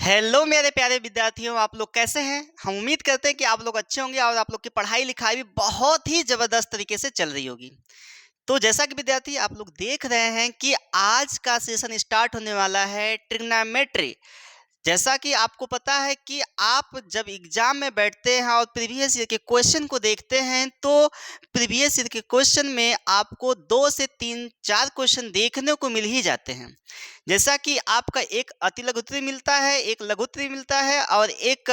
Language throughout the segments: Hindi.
हेलो मेरे प्यारे विद्यार्थियों, आप लोग कैसे हैं? हम उम्मीद करते हैं कि आप लोग अच्छे होंगे और आप लोग की पढ़ाई लिखाई भी बहुत ही ज़बरदस्त तरीके से चल रही होगी। तो जैसा कि विद्यार्थी आप लोग देख रहे हैं कि आज का सेशन स्टार्ट होने वाला है ट्रिग्नोमेट्री। जैसा कि आपको पता है कि आप जब एग्जाम में बैठते हैं और प्रीवियस ईयर के क्वेश्चन को देखते हैं तो प्रीवियस ईयर के क्वेश्चन में आपको 2 से 3 4 क्वेश्चन देखने को मिल ही जाते हैं। जैसा कि आपका एक अतिलघुत्तरी मिलता है, एक लघुत्तरी मिलता है और एक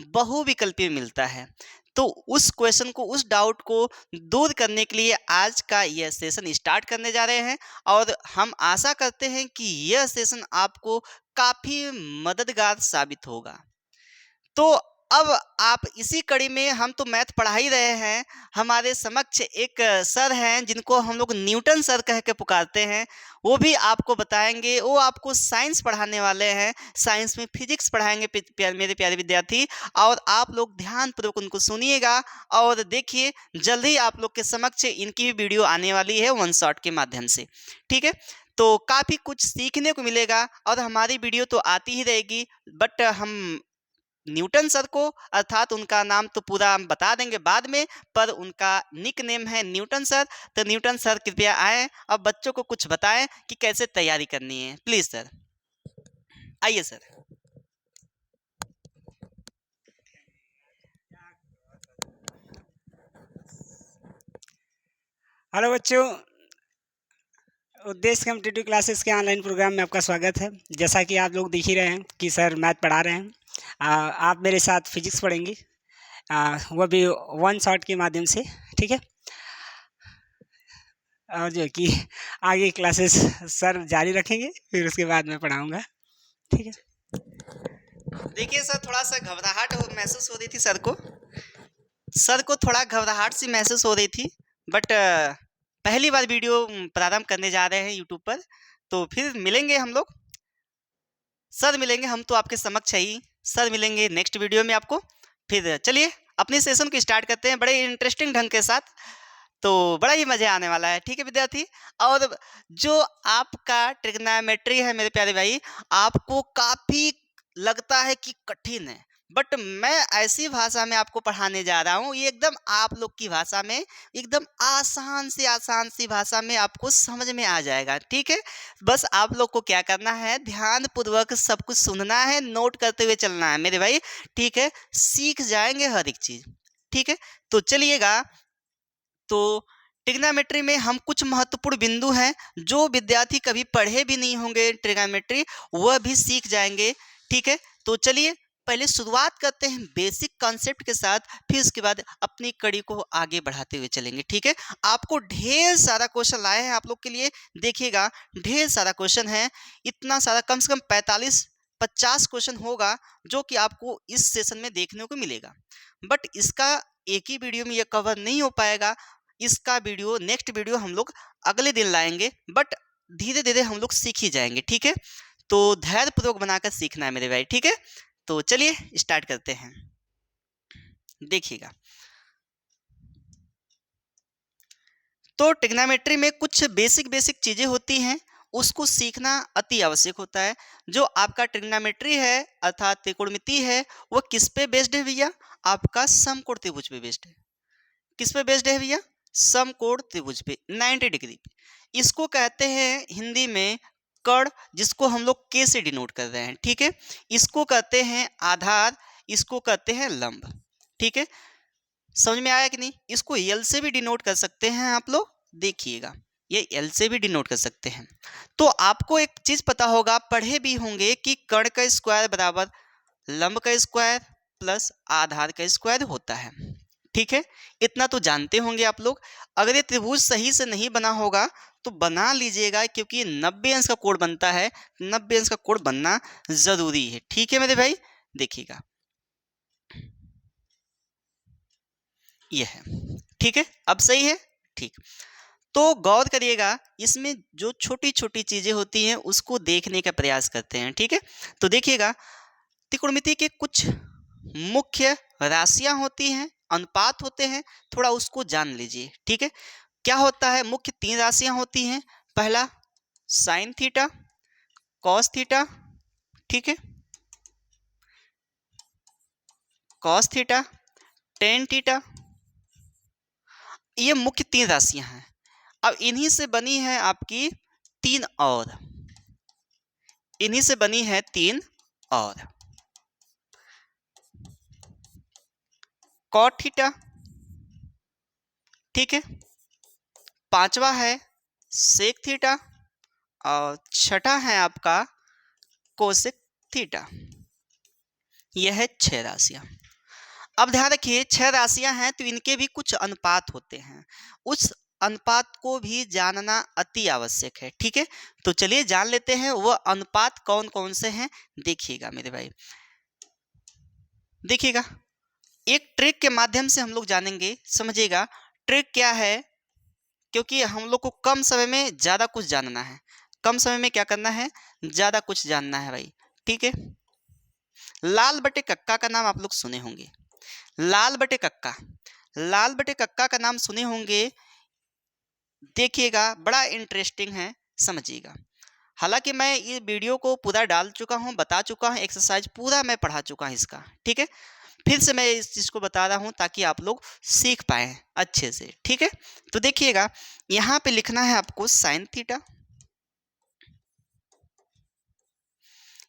बहुविकल्पीय मिलता है। तो उस क्वेश्चन को, उस डाउट को दूर करने के लिए आज का यह सेशन स्टार्ट करने जा रहे हैं और हम आशा करते हैं कि यह सेशन आपको काफ़ी मददगार साबित होगा। तो अब आप इसी कड़ी में, हम तो मैथ पढ़ा ही रहे हैं, हमारे समक्ष एक सर हैं जिनको हम लोग न्यूटन सर कह के पुकारते हैं। वो भी आपको बताएंगे, वो आपको साइंस पढ़ाने वाले हैं, साइंस में फिजिक्स पढ़ाएंगे मेरे प्यारे विद्यार्थी। और आप लोग ध्यानपूर्वक उनको सुनिएगा और देखिए, जल्द ही आप लोग के समक्ष इनकी भी वीडियो आने वाली है वन शॉट के माध्यम से। ठीक है, तो काफ़ी कुछ सीखने को मिलेगा और हमारी वीडियो तो आती ही रहेगी, बट हम न्यूटन सर को, अर्थात उनका नाम तो पूरा हम बता देंगे बाद में, पर उनका निक नेम है न्यूटन सर। तो न्यूटन सर कृपया आएँ और बच्चों को कुछ बताएं कि कैसे तैयारी करनी है। प्लीज़ सर, आइए सर। हेलो बच्चों, उद्देश्य कॉम्पिटिटिव क्लासेस के ऑनलाइन प्रोग्राम में आपका स्वागत है। जैसा कि आप लोग देख ही रहे हैं कि सर मैथ पढ़ा रहे हैं। आप मेरे साथ फिजिक्स पढ़ेंगे, वह भी वन शॉट के माध्यम से। ठीक है, और जो कि आगे क्लासेस सर जारी रखेंगे, फिर उसके बाद मैं पढ़ाऊँगा। ठीक है, देखिए सर, थोड़ा सा घबराहट महसूस हो रही थी सर को थोड़ा घबराहट सी महसूस हो रही थी, बट पहली बार वीडियो प्रारंभ करने जा रहे हैं यूट्यूब पर, तो फिर मिलेंगे हम लोग। सर मिलेंगे, हम तो आपके समक्ष है ही। सर मिलेंगे नेक्स्ट वीडियो में आपको। फिर चलिए अपने सेशन को स्टार्ट करते हैं बड़े इंटरेस्टिंग ढंग के साथ, तो बड़ा ही मज़ा आने वाला है। ठीक है विद्यार्थी, और जो आपका ट्रिग्नोमेट्री है मेरे प्यारे भाई, आपको काफ़ी लगता है कि कठिन है, बट मैं ऐसी भाषा में आपको पढ़ाने जा रहा हूँ, ये एकदम आप लोग की भाषा में, एकदम आसान सी भाषा में आपको समझ में आ जाएगा। ठीक है, बस आप लोग को क्या करना है, ध्यानपूर्वक सब कुछ सुनना है, नोट करते हुए चलना है मेरे भाई। ठीक है, सीख जाएंगे हर एक चीज़। ठीक है, तो चलिएगा। तो ट्रिग्नोमेट्री में हम कुछ महत्वपूर्ण बिंदु हैं जो विद्यार्थी कभी पढ़े भी नहीं होंगे ट्रिग्नोमेट्री, वह भी सीख जाएंगे। ठीक है, तो चलिए पहले शुरुआत करते हैं बेसिक कॉन्सेप्ट के साथ, फिर उसके बाद अपनी कड़ी को आगे बढ़ाते हुए चलेंगे। ठीक है, आपको ढेर सारा क्वेश्चन लाए हैं आप लोग के लिए, देखिएगा ढेर सारा क्वेश्चन है। इतना सारा, कम से कम 45-50 क्वेश्चन होगा जो कि आपको इस सेशन में देखने को मिलेगा। बट इसका एक ही वीडियो में यह कवर नहीं हो पाएगा, इसका वीडियो, नेक्स्ट वीडियो हम लोग अगले दिन लाएंगे, बट धीरे धीरे हम लोग सीख ही जाएंगे। ठीक है, तो धैर्यपूर्वक बनाकर सीखना है मेरे भाई। ठीक है, तो चलिए स्टार्ट करते हैं। देखिएगा, तो ट्रिग्नोमेट्री में कुछ बेसिक चीज़ें होती हैं, उसको सीखना अति आवश्यक होता है। जो आपका ट्रिग्नोमेट्री है अर्थात त्रिकोणमिति है, वो किस पे बेस्ड है भैया? आपका समकोण त्रिभुज पे बेस्ड है। किस पे बेस्ड है भैया? समकोण त्रिभुज पे, 90 डिग्री पे। इसको कहते हैं हिंदी में कर्ण, जिसको हम लोग के से डिनोट कर रहे हैं। ठीक है, इसको कहते हैं आधार, इसको कहते हैं लंब। ठीक है, समझ में आया कि नहीं? इसको एल से भी डिनोट कर सकते हैं आप लोग, देखिएगा ये एल से भी डिनोट कर सकते हैं। तो आपको एक चीज पता होगा, पढ़े भी होंगे कि कर्ण का स्क्वायर बराबर लंब का स्क्वायर प्लस आधार का स्क्वायर होता है। ठीक है, इतना तो जानते होंगे आप लोग। अगर ये त्रिभुज सही से नहीं बना होगा तो बना लीजिएगा, क्योंकि 90 अंश का कोण बनता है, 90 अंश का कोण बनना जरूरी है। ठीक है मेरे भाई, देखिएगा ये है। ठीक है, अब सही है। ठीक, तो गौर करिएगा, इसमें जो छोटी छोटी चीजें होती हैं उसको देखने का प्रयास करते हैं। ठीक है, तो देखिएगा, त्रिकोणमिति के कुछ मुख्य राशियां होती हैं, अनुपात होते हैं, थोड़ा उसको जान लीजिए। ठीक है, क्या होता है? मुख्य 3 राशियां होती हैं। पहला साइन थीटा, कॉस थीटा, ठीक है, कॉस थीटा, टेन थीटा। ये मुख्य 3 राशियां हैं। अब इन्हीं से बनी है आपकी 3 और, इन्हीं से बनी है 3 और। कॉट थीटा, ठीक है, पांचवा है सेक थीटा और छठा है आपका कोसेक थीटा। यह है 6 राशियां। अब ध्यान रखिए 6 राशियां हैं तो इनके भी कुछ अनुपात होते हैं, उस अनुपात को भी जानना अति आवश्यक है, ठीक है। तो चलिए जान लेते हैं वो अनुपात कौन कौन से हैं। देखिएगा मेरे भाई, देखिएगा एक ट्रिक के माध्यम से हम लोग जानेंगे, समझिएगा ट्रिक क्या है। क्योंकि हम लोग को कम समय में ज़्यादा कुछ जानना है, कम समय में क्या करना है, ज़्यादा कुछ जानना है भाई, ठीक है। लाल बटे कक्का का नाम आप लोग सुने होंगे, लाल बटे कक्का, लाल बटे कक्का का नाम सुने होंगे। देखिएगा बड़ा इंटरेस्टिंग है, समझिएगा। हालांकि मैं ये वीडियो को पूरा डाल चुका हूँ, बता चुका हूँ, एक्सरसाइज पूरा मैं पढ़ा चुका हूँ इसका, ठीक है। फिर से मैं इस चीज़ को बता रहा हूँ ताकि आप लोग सीख पाएँ अच्छे से, ठीक है। तो देखिएगा यहाँ पे लिखना है आपको साइन थीटा,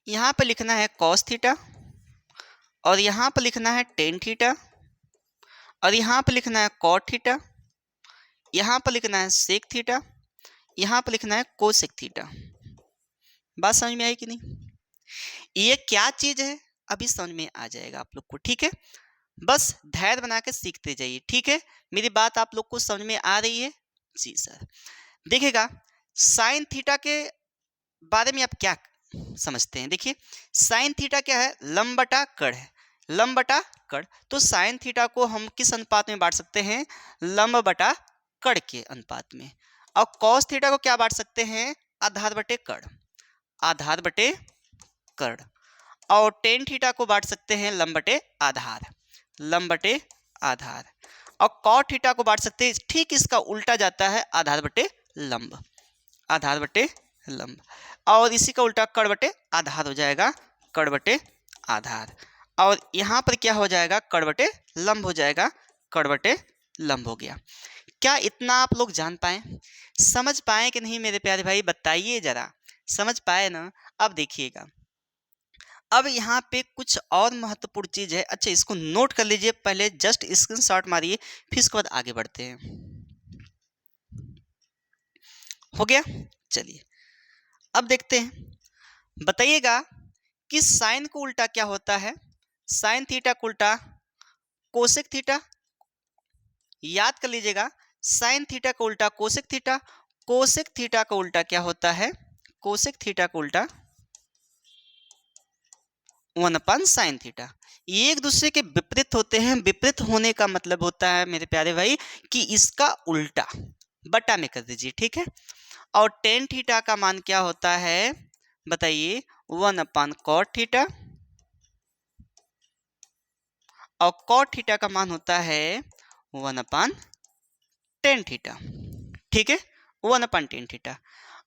यहाँ पे लिखना है कॉस थीटा, और यहाँ पे लिखना है टेन थीटा, और यहाँ पे लिखना है कॉट थीटा, यहाँ पर लिखना है सेक थीटा, यहाँ पर लिखना है कोसेक थीटा। बात समझ में आई कि नहीं? ये क्या चीज़ है अभी समझ में आ जाएगा आप लोग को, ठीक है। बस धैर्य बना के सीखते जाइए, ठीक है। मेरी बात आप लोग को समझ में आ रही है? जी सर। देखिएगा साइन थीटा के बारे में आप क्या समझते हैं। देखिए साइन थीटा क्या है, लंब बटा कड़ है, लंब बटा कड़। तो साइन थीटा को हम किस अनुपात में बांट सकते हैं, लंब बटा कड़ के अनुपात में। और कॉस थीटा को क्या बांट सकते हैं, आधार बटे कड़, आधार बटे कड़। और टेन थीटा को बांट सकते हैं लंब बटे आधार, लंब बटे आधार। और कॉट थीटा को बांट सकते हैं, ठीक इसका उल्टा जाता है, आधार बटे लंब, आधार बटे लंब। और इसी का उल्टा कड़ बटे आधार हो जाएगा, कड़ बटे आधार। और यहाँ पर क्या हो जाएगा, कड़ बटे लंब हो जाएगा, कड़ बटे लंब हो गया। क्या इतना आप लोग जान पाए, समझ पाए कि नहीं मेरे प्यारे भाई, बताइए जरा, समझ पाए ना। अब देखिएगा अब यहाँ पे कुछ और महत्वपूर्ण चीज है। अच्छा इसको नोट कर लीजिए, पहले जस्ट स्क्रीनशॉट मारिए, फिर उसके बाद आगे बढ़ते हैं। हो गया, चलिए अब देखते हैं। बताइएगा कि साइन को उल्टा क्या होता है, साइन थीटा को उल्टा कोसेक थीटा। याद कर लीजिएगा साइन थीटा को उल्टा कोसेक थीटा, कोसेक थीटा का उल्टा क्या होता है, कोसेक थीटा का उल्टा 1/sin साइन थीटा। ये एक दूसरे के विपरीत होते हैं। विपरीत होने का मतलब होता है मेरे प्यारे भाई कि इसका उल्टा बटा में कर दीजिए, ठीक है। और टेन थीटा का मान क्या होता है बताइए, 1/cot थीटा। और cot थीटा का मान होता है 1/tan थीटा, ठीक है, 1/tan थीटा।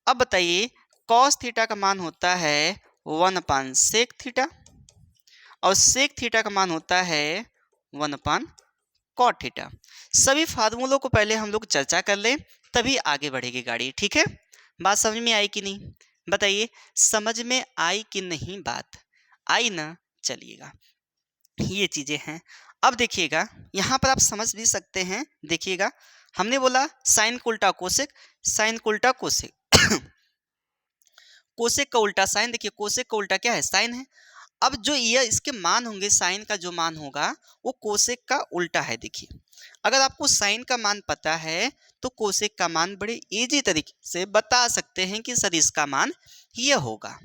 अब बताइए cos थीटा का मान होता है 1/sec थीटा, और सेक थीटा का मान होता है 1/cot थीटा। सभी फार्मूलों को पहले हम लोग चर्चा कर लें, तभी आगे बढ़ेगी गाड़ी, ठीक है। बात समझ में आई कि नहीं, बताइए समझ में आई कि नहीं, बात आई ना। चलिएगा ये चीजें हैं। अब देखिएगा यहाँ पर आप समझ भी सकते हैं। देखिएगा हमने बोला साइन को उल्टा कोसेक, साइन को उल्टा कोसेक कोसेक का उल्टा साइन। देखिए कोसेक का उल्टा क्या है, साइन है। अब जो ये इसके मान होंगे, साइन का जो मान होगा वो कोसेक का उल्टा है। देखिए अगर आपको साइन का मान पता है तो कोसेक का मान बड़े इजी तरीके से बता सकते हैं कि सर इसका मान ये होगा,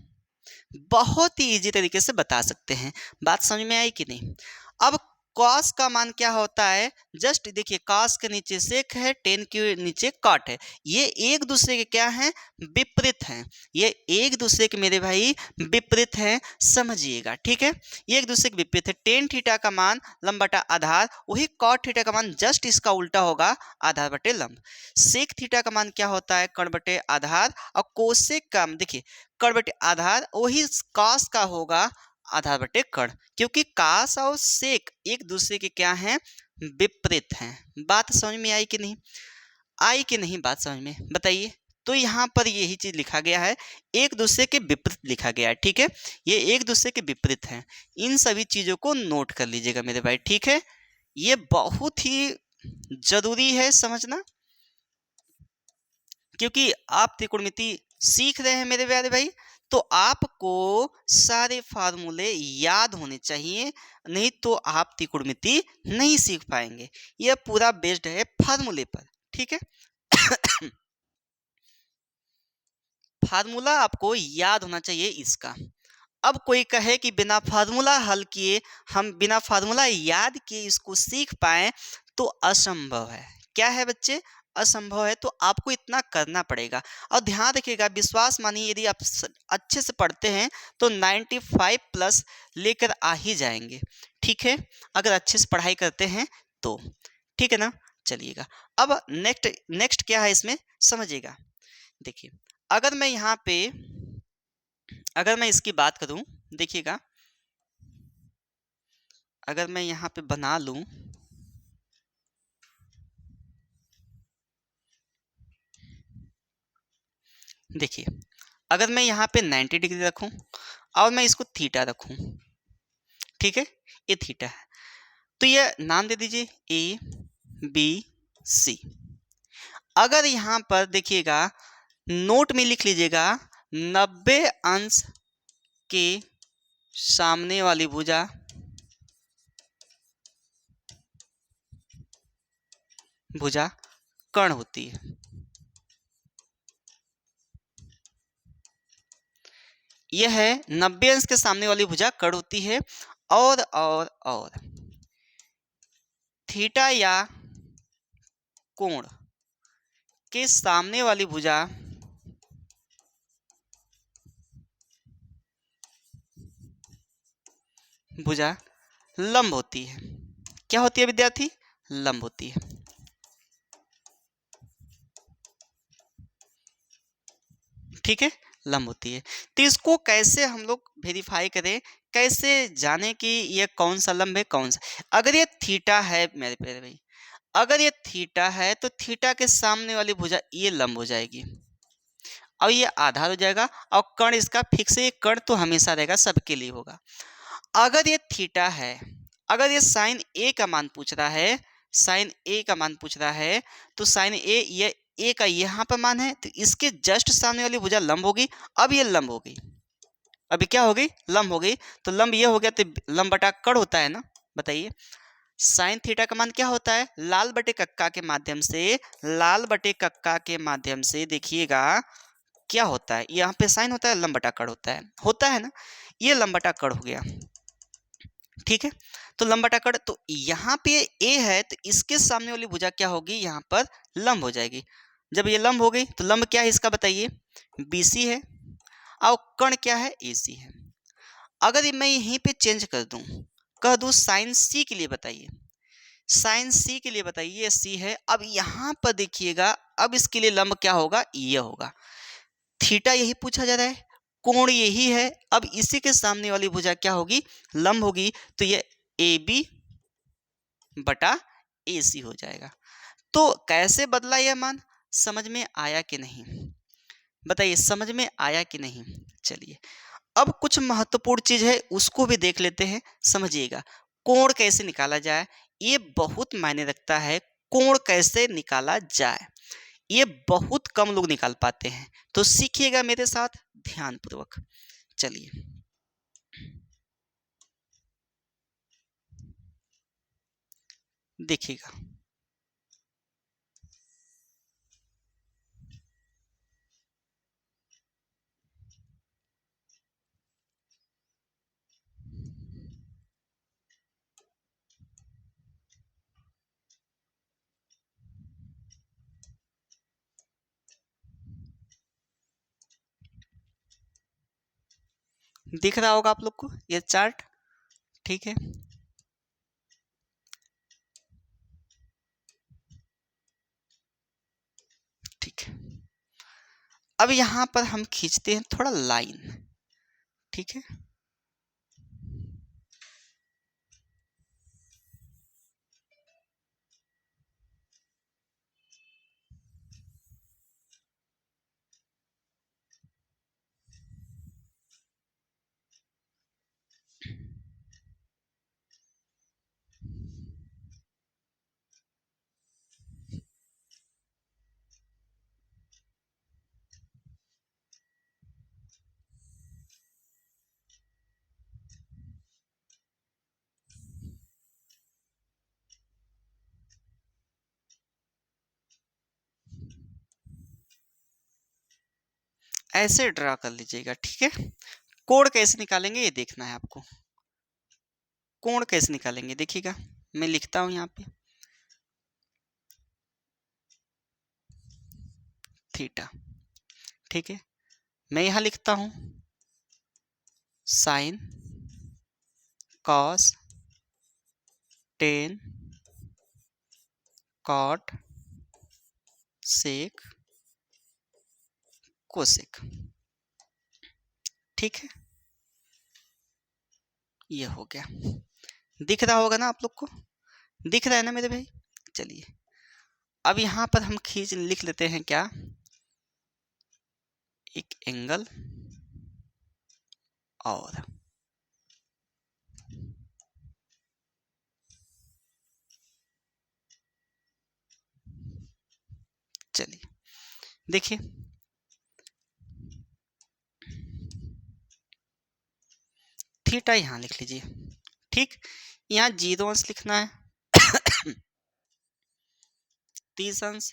बहुत ही इजी तरीके से बता सकते हैं। बात समझ में आई कि नहीं। अब कॉस का मान क्या होता है, जस्ट देखिए कॉस के नीचे सेक है, टेन के नीचे कॉट है। ये एक दूसरे के क्या हैं, विपरीत हैं। ये एक दूसरे के मेरे भाई विपरीत हैं, समझिएगा, ठीक है। ये एक दूसरे के विपरीत है। टेन थीटा का मान लंब बटा आधार, वही कॉट थीटा का मान जस्ट इसका उल्टा होगा, आधार बटे लंब। सेक थीटा का मान क्या होता है, कर्ण बटे आधार। और कोसेक का देखिए कर्ण बटे आधार, वही कॉस का होगा आधार बटे कर्ण, क्योंकि काश और सेक एक दूसरे के क्या हैं, विपरीत हैं। बात समझ में आई कि नहीं, आई कि नहीं बात समझ में, बताइए। तो यहाँ पर यही चीज लिखा गया है, एक दूसरे के विपरीत लिखा गया है, ठीक है। ये एक दूसरे के विपरीत हैं, इन सभी चीजों को नोट कर लीजिएगा मेरे भाई, ठीक है। ये बहुत ही जरूरी है समझना, क्योंकि आप त्रिकोणमिति सीख रहे हैं मेरे प्यारे भाई, तो आपको सारे फार्मूले याद होने चाहिए, नहीं तो आप त्रिकोणमिति नहीं सीख पाएंगे। यह पूरा बेस्ड है फार्मूले पर, ठीक है। फार्मूला आपको याद होना चाहिए इसका। अब कोई कहे कि बिना फार्मूला हल किए, हम बिना फार्मूला याद किए इसको सीख पाए, तो असंभव है। क्या है बच्चे, असंभव है। तो आपको इतना करना पड़ेगा। और ध्यान रखिएगा, विश्वास मानिए यदि आप अच्छे से पढ़ते हैं तो 95 प्लस लेकर आ ही जाएंगे, ठीक है, अगर अच्छे से पढ़ाई करते हैं तो, ठीक है ना। चलिएगा, अब नेक्स्ट नेक्स्ट क्या है इसमें समझिएगा। देखिए, अगर मैं यहाँ पे, अगर मैं इसकी बात करूं, देखिएगा, अगर मैं यहाँ पे बना लूं, देखिए, अगर मैं यहाँ पे 90 डिग्री रखूं और मैं इसको थीटा रखूं, ठीक है, ये थीटा है, तो ये नाम दे दीजिए ए बी सी। अगर यहाँ पर देखिएगा, नोट में लिख लीजिएगा 90 अंश के सामने वाली भुजा कर्ण होती है। यह है 90 अंश के सामने वाली भुजा कर्ण होती है, और थीटा या कोण के सामने वाली भुजा लंब होती है। क्या होती है विद्यार्थी, लंब होती है, ठीक है, लंब होती है। तो इसको कैसे हम लोग वेरीफाई करें, कैसे जाने कि ये कौन सा लंब है कौन सा। अगर ये थीटा है मेरे प्यारे भाई, अगर ये थीटा है तो थीटा के सामने वाली भुजा ये लंब हो जाएगी और ये आधार हो जाएगा, और कर्ण इसका फिक्स है, कर्ण तो हमेशा रहेगा, सबके लिए होगा। अगर ये थीटा है, अगर ये साइन ए का मान पूछ रहा है, साइन ए का मान पूछ रहा है, तो साइन ए, ये ए का यहाँ पर मान है, तो इसके जस्ट सामने वाली भुजा लंब होगी। अब ये लंब हो गई, अभी क्या हो गई, लंब हो गई। तो लंब ये हो गया, तो लंब बटा कर्ण होता है ना, बताइए। साइन थीटा का मान क्या होता है, लाल बटे कक्का के माध्यम से, लाल बटे कक्का के माध्यम से देखिएगा क्या होता है, यहाँ पे साइन होता है, लंब बटा कर्ण होता है ना, ये लंब बटा कर्ण हो गया, ठीक है। तो लंब बटा कर्ण, तो यहाँ पे ए है, तो इसके सामने वाली भुजा क्या होगी, यहाँ पर लंब हो जाएगी। जब ये लंब हो गई, तो लंब क्या है इसका बताइए, बीसी है, और कर्ण क्या है, एसी है। अगर मैं यहीं पे चेंज कर दूं, कह दूं साइन सी के लिए बताइए, साइन सी के लिए बताइए, ये सी है। अब यहाँ पर देखिएगा, अब इसके लिए लंब क्या होगा, ये होगा। थीटा यही पूछा जा रहा है, कोण यही है, अब इसी के सामने वाली भुजा क्या होगी, लंब होगी, तो ये ए बी बटा ए सी हो जाएगा। तो कैसे बदला यह मान, समझ में आया कि नहीं, बताइए, समझ में आया कि नहीं। चलिए, अब कुछ महत्वपूर्ण चीज है उसको भी देख लेते हैं, समझिएगा। कोण कैसे निकाला जाए, ये बहुत मायने रखता है, कोण कैसे निकाला जाए, ये बहुत कम लोग निकाल पाते हैं, तो सीखिएगा मेरे साथ ध्यान पूर्वक। चलिए, देखिएगा, दिख रहा होगा आप लोग को ये चार्ट, ठीक है। ठीक है, अब यहाँ पर हम खींचते हैं थोड़ा लाइन, ठीक है। ऐसे ड्रा कर लीजिएगा, ठीक है। कोण कैसे निकालेंगे ये देखना है आपको। कोण कैसे निकालेंगे देखिएगा, मैं लिखता हूं यहाँ पे थीटा, ठीक है। मैं यहाँ लिखता हूं sine cos tan cot sec cosec, ठीक है। ये हो गया, दिख रहा होगा ना आप लोग को, दिख रहा है ना मेरे भाई। चलिए अब यहाँ पर हम खींच लिख लेते हैं क्या, एक एंगल और चलिए देखिए थीटा यहाँ लिख लीजिए, ठीक। यहाँ 0 अंश लिखना है 30 अंश,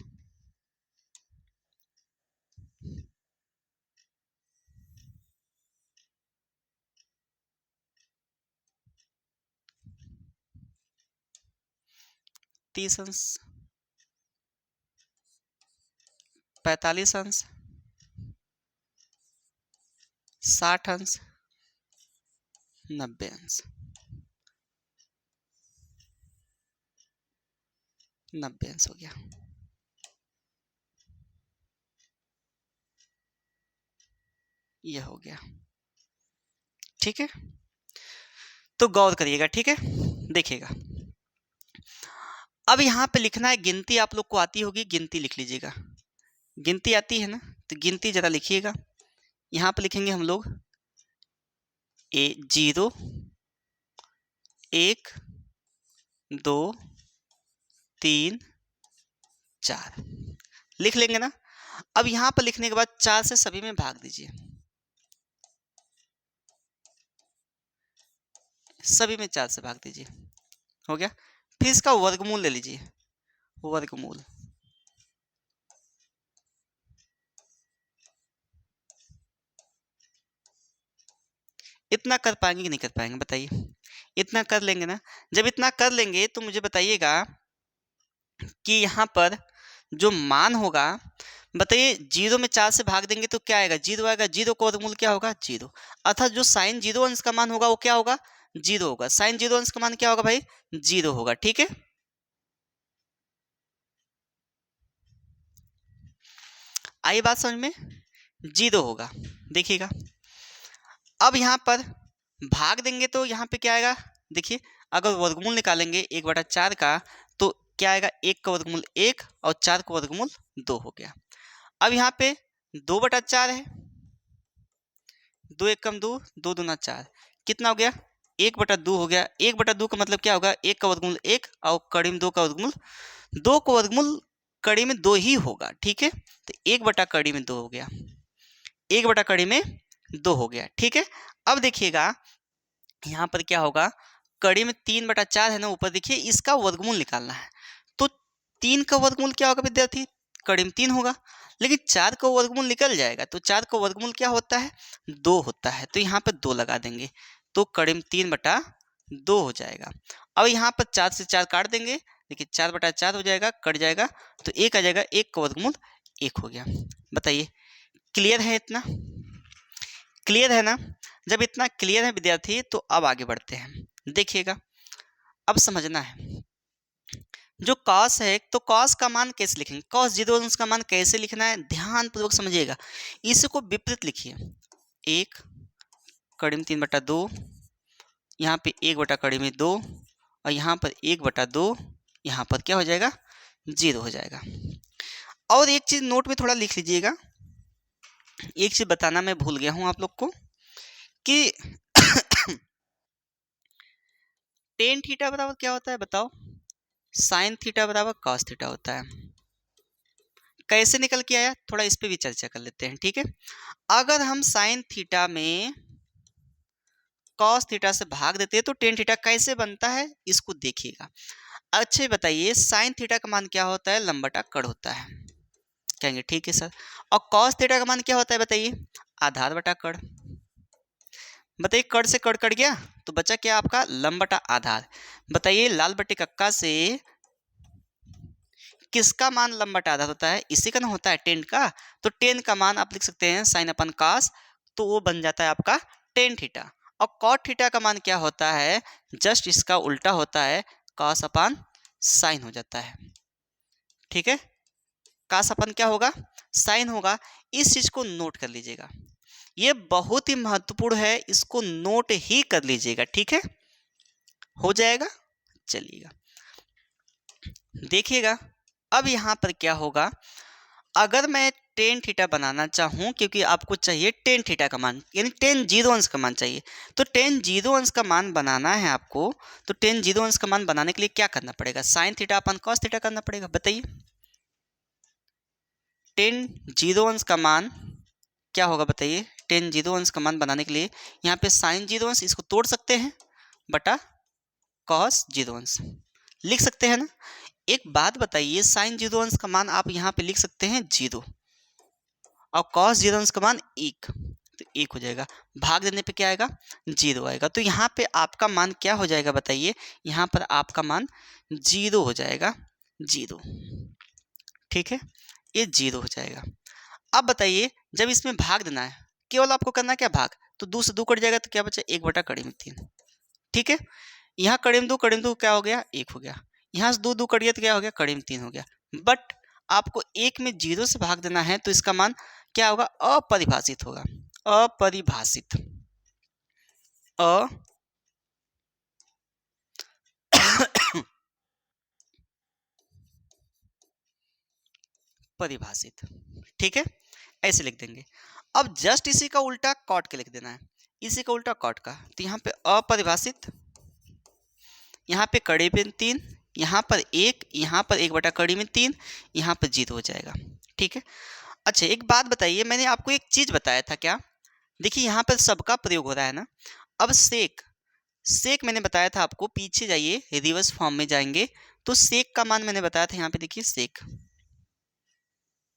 तीस अंश, 45 अंश, 60 अंश, 90 अंश, 90 अंश हो गया। ये हो गया, ठीक है। तो गौर करिएगा, ठीक है, देखिएगा। अब यहाँ पे लिखना है गिनती, आप लोग को आती होगी, गिनती लिख लीजिएगा। गिनती आती है ना, तो गिनती जरा लिखिएगा। यहाँ पे लिखेंगे हम लोग 0 1 2 3 4 लिख लेंगे ना। अब यहाँ पर लिखने के बाद 4 से सभी में भाग दीजिए, सभी में 4 से भाग दीजिए, हो गया। फिर इसका वर्गमूल ले लीजिए, वर्गमूल। इतना कर पाएंगे कि नहीं कर पाएंगे बताइए, इतना कर लेंगे ना। जब इतना कर लेंगे तो मुझे बताइएगा कि यहाँ पर जो मान होगा, बताइए 0 में 4 से भाग देंगे तो क्या आएगा, 0 आएगा। 0 का वर्गमूल क्या होगा, 0। अर्थात जो साइन 0 अंश का मान होगा वो क्या होगा, 0 होगा। साइन 0 अंश का मान क्या होगा भाई, 0 होगा, ठीक है। आई बात समझ में, 0 होगा, देखिएगा। अब यहाँ पर भाग देंगे तो यहाँ पे क्या आएगा, देखिए। अगर वर्गमूल निकालेंगे 1/4 का तो क्या आएगा, 1 का वर्गमूल 1 और 4 का वर्गमूल 2 हो गया। अब यहाँ पे 2/4 है, 2 1 कम 2, 2 दूना 4, कितना हो गया, 1/2 हो गया। 1/2 का मतलब क्या होगा, 1 का वर्गमूल 1 और कड़ी में 2 का वर्गमूल, 2 का वर्गमूल कड़ी में 2 ही होगा, ठीक है। तो 1 कड़ी में 2 हो गया, 1 कड़ी में 2 हो गया, ठीक है। अब देखिएगा यहाँ पर क्या होगा, कड़ी में 3/4 है ना ऊपर, देखिए इसका वर्गमूल निकालना है। तो 3 का वर्गमूल क्या होगा विद्यार्थी, कड़ी में 3 होगा। लेकिन 4 का वर्गमूल निकल जाएगा, तो 4 का वर्गमूल क्या होता है, 2 होता है। तो यहाँ पर 2 लगा देंगे तो कड़ी में 3/2 हो जाएगा। अब यहाँ पर 4 से 4 काट देंगे, देखिए 4/4 हो जाएगा, कट जाएगा तो 1 आ जाएगा, 1 का वर्गमूल 1 हो गया। बताइए क्लियर है, इतना क्लियर है ना। जब इतना क्लियर है विद्यार्थी तो अब आगे बढ़ते हैं, देखिएगा। अब समझना है जो कॉस है, तो कॉस का मान कैसे लिखेंगे, कॉस 0 अंश का मान कैसे लिखना है, ध्यान पूर्वक समझिएगा। इसको विपरीत लिखिए, 1 कड़ी में 3/2, यहाँ पे 1 कड़ी में 2 और यहाँ पर 1/2, यहाँ पर क्या हो जाएगा, 0 हो जाएगा। और एक चीज नोट में थोड़ा लिख लीजिएगा, एक चीज बताना मैं भूल गया हूं आप लोग को कि टेन थीटा बराबर क्या होता है बताओ, साइन थीटा बराबर कॉस थीटा होता है। कैसे निकल के आया, थोड़ा इस पे भी चर्चा कर लेते हैं, ठीक है। अगर हम साइन थीटा में कॉस थीटा से भाग देते हैं तो टेन थीटा कैसे बनता है, इसको देखिएगा। अच्छे बताइए, साइन थीटा का मान क्या होता है, लंबटा कड़ होता है, कहेंगे ठीक है सर। और कॉस थीटा का मान क्या होता है बताइए, आधार बटा कड़। बताइए कड़ से कड़ कट गया तो बचा क्या आपका लंब बटा आधार। बताइए लाल बटे कक्का से किसका मान लंब बटा आधार होता है, इसी का ना होता है टेन का। तो टेन का मान आप लिख सकते हैं साइन अपन कॉस, तो वो बन जाता है आपका टेन थीटा। और कॉट थीटा का मान क्या होता है, जस्ट इसका उल्टा होता है, कॉस अपन साइन हो जाता है। ठीक है, कॉस अपन क्या होगा साइन होगा। इस चीज को नोट कर लीजिएगा, ये बहुत ही महत्वपूर्ण है, इसको नोट ही कर लीजिएगा। ठीक है, हो जाएगा। चलिएगा देखिएगा, अब यहाँ पर क्या होगा, अगर मैं टेन थीटा बनाना चाहूँ, क्योंकि आपको चाहिए टेन थीटा का मान, यानी टेन जीरो अंश का मान चाहिए, तो टेन जीरो अंश का मान बनाना है आपको। तो टेन जीरो अंश का मान बनाने के लिए क्या करना पड़ेगा, साइन थीटा अपन कॉस थीटा करना पड़ेगा। बताइए टेन जीरो अंश का मान क्या होगा, बताइए टेन जीरो अंश का मान बनाने के लिए यहाँ पे साइन जीरो अंश इसको तोड़ सकते हैं बटा कॉस जीरो अंश लिख सकते हैं ना। एक बात बताइए, साइन जीरो अंश का मान आप यहाँ पे लिख सकते हैं जीरो, और कॉस जीरो अंश का मान एक, तो एक हो जाएगा। भाग देने पे क्या आएगा, जीरो आएगा। तो यहाँ पे आपका मान क्या हो जाएगा, बताइए यहाँ पर आपका मान जीरो हो जाएगा, जीरो। ठीक है, ये जीरो हो जाएगा। अब बताइए जब इसमें भाग देना है, केवल आपको करना क्या भाग, तो दो से दो कट जाएगा, तो क्या बचा एक बटा कड़ी में तीन। ठीक है, यहाँ कड़ी में दो क्या हो गया एक हो गया, यहाँ से दो दो कट गया तो क्या हो गया कड़ी में तीन हो गया। बट आपको एक में जीरो से भाग देना है, तो इसका मान क्या होगा, अपरिभाषित होगा, अपरिभाषित, परिभाषित। ठीक है, ऐसे लिख देंगे। अब जस्ट इसी का उल्टा कॉट के लिख देना है, इसी का उल्टा कॉट का, तो यहाँ पे अपरिभाषित, यहाँ पे कड़ी में तीन, यहाँ पर एक बटा कड़ी में तीन, यहाँ पर जीरो हो जाएगा। ठीक है, अच्छा एक बात बताइए, मैंने आपको एक चीज बताया था क्या, देखिए यहाँ पर सबका प्रयोग हो रहा है ना। अब सेक, सेक मैंने बताया था आपको, पीछे जाइए रिवर्स फॉर्म में जाएंगे, तो सेक का मान मैंने बताया था, यहाँ पे देखिए सेक,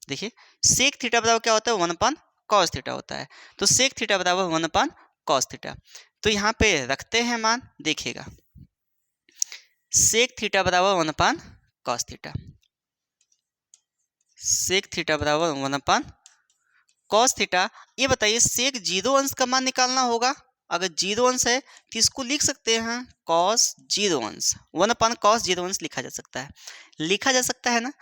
देखिए सेक थीटा बराबर क्या होता है, वन अपान कॉस थीटा होता है। तो सेक थीटा बराबर वन अपान कॉस थीटा, तो यहाँ पे रखते हैं मान, देखिएगा सेक थीटा बराबर one upon cos theta, sec theta बराबर वन अपान कॉस थीटा। ये बताइए सेक जीरो अंश का मान निकालना होगा, अगर जीरो अंश है तो इसको लिख सकते हैं कॉस जीरो अंश, वन अपान कॉस जीरो अंश लिखा जा सकता है, लिखा जा सकता है ना।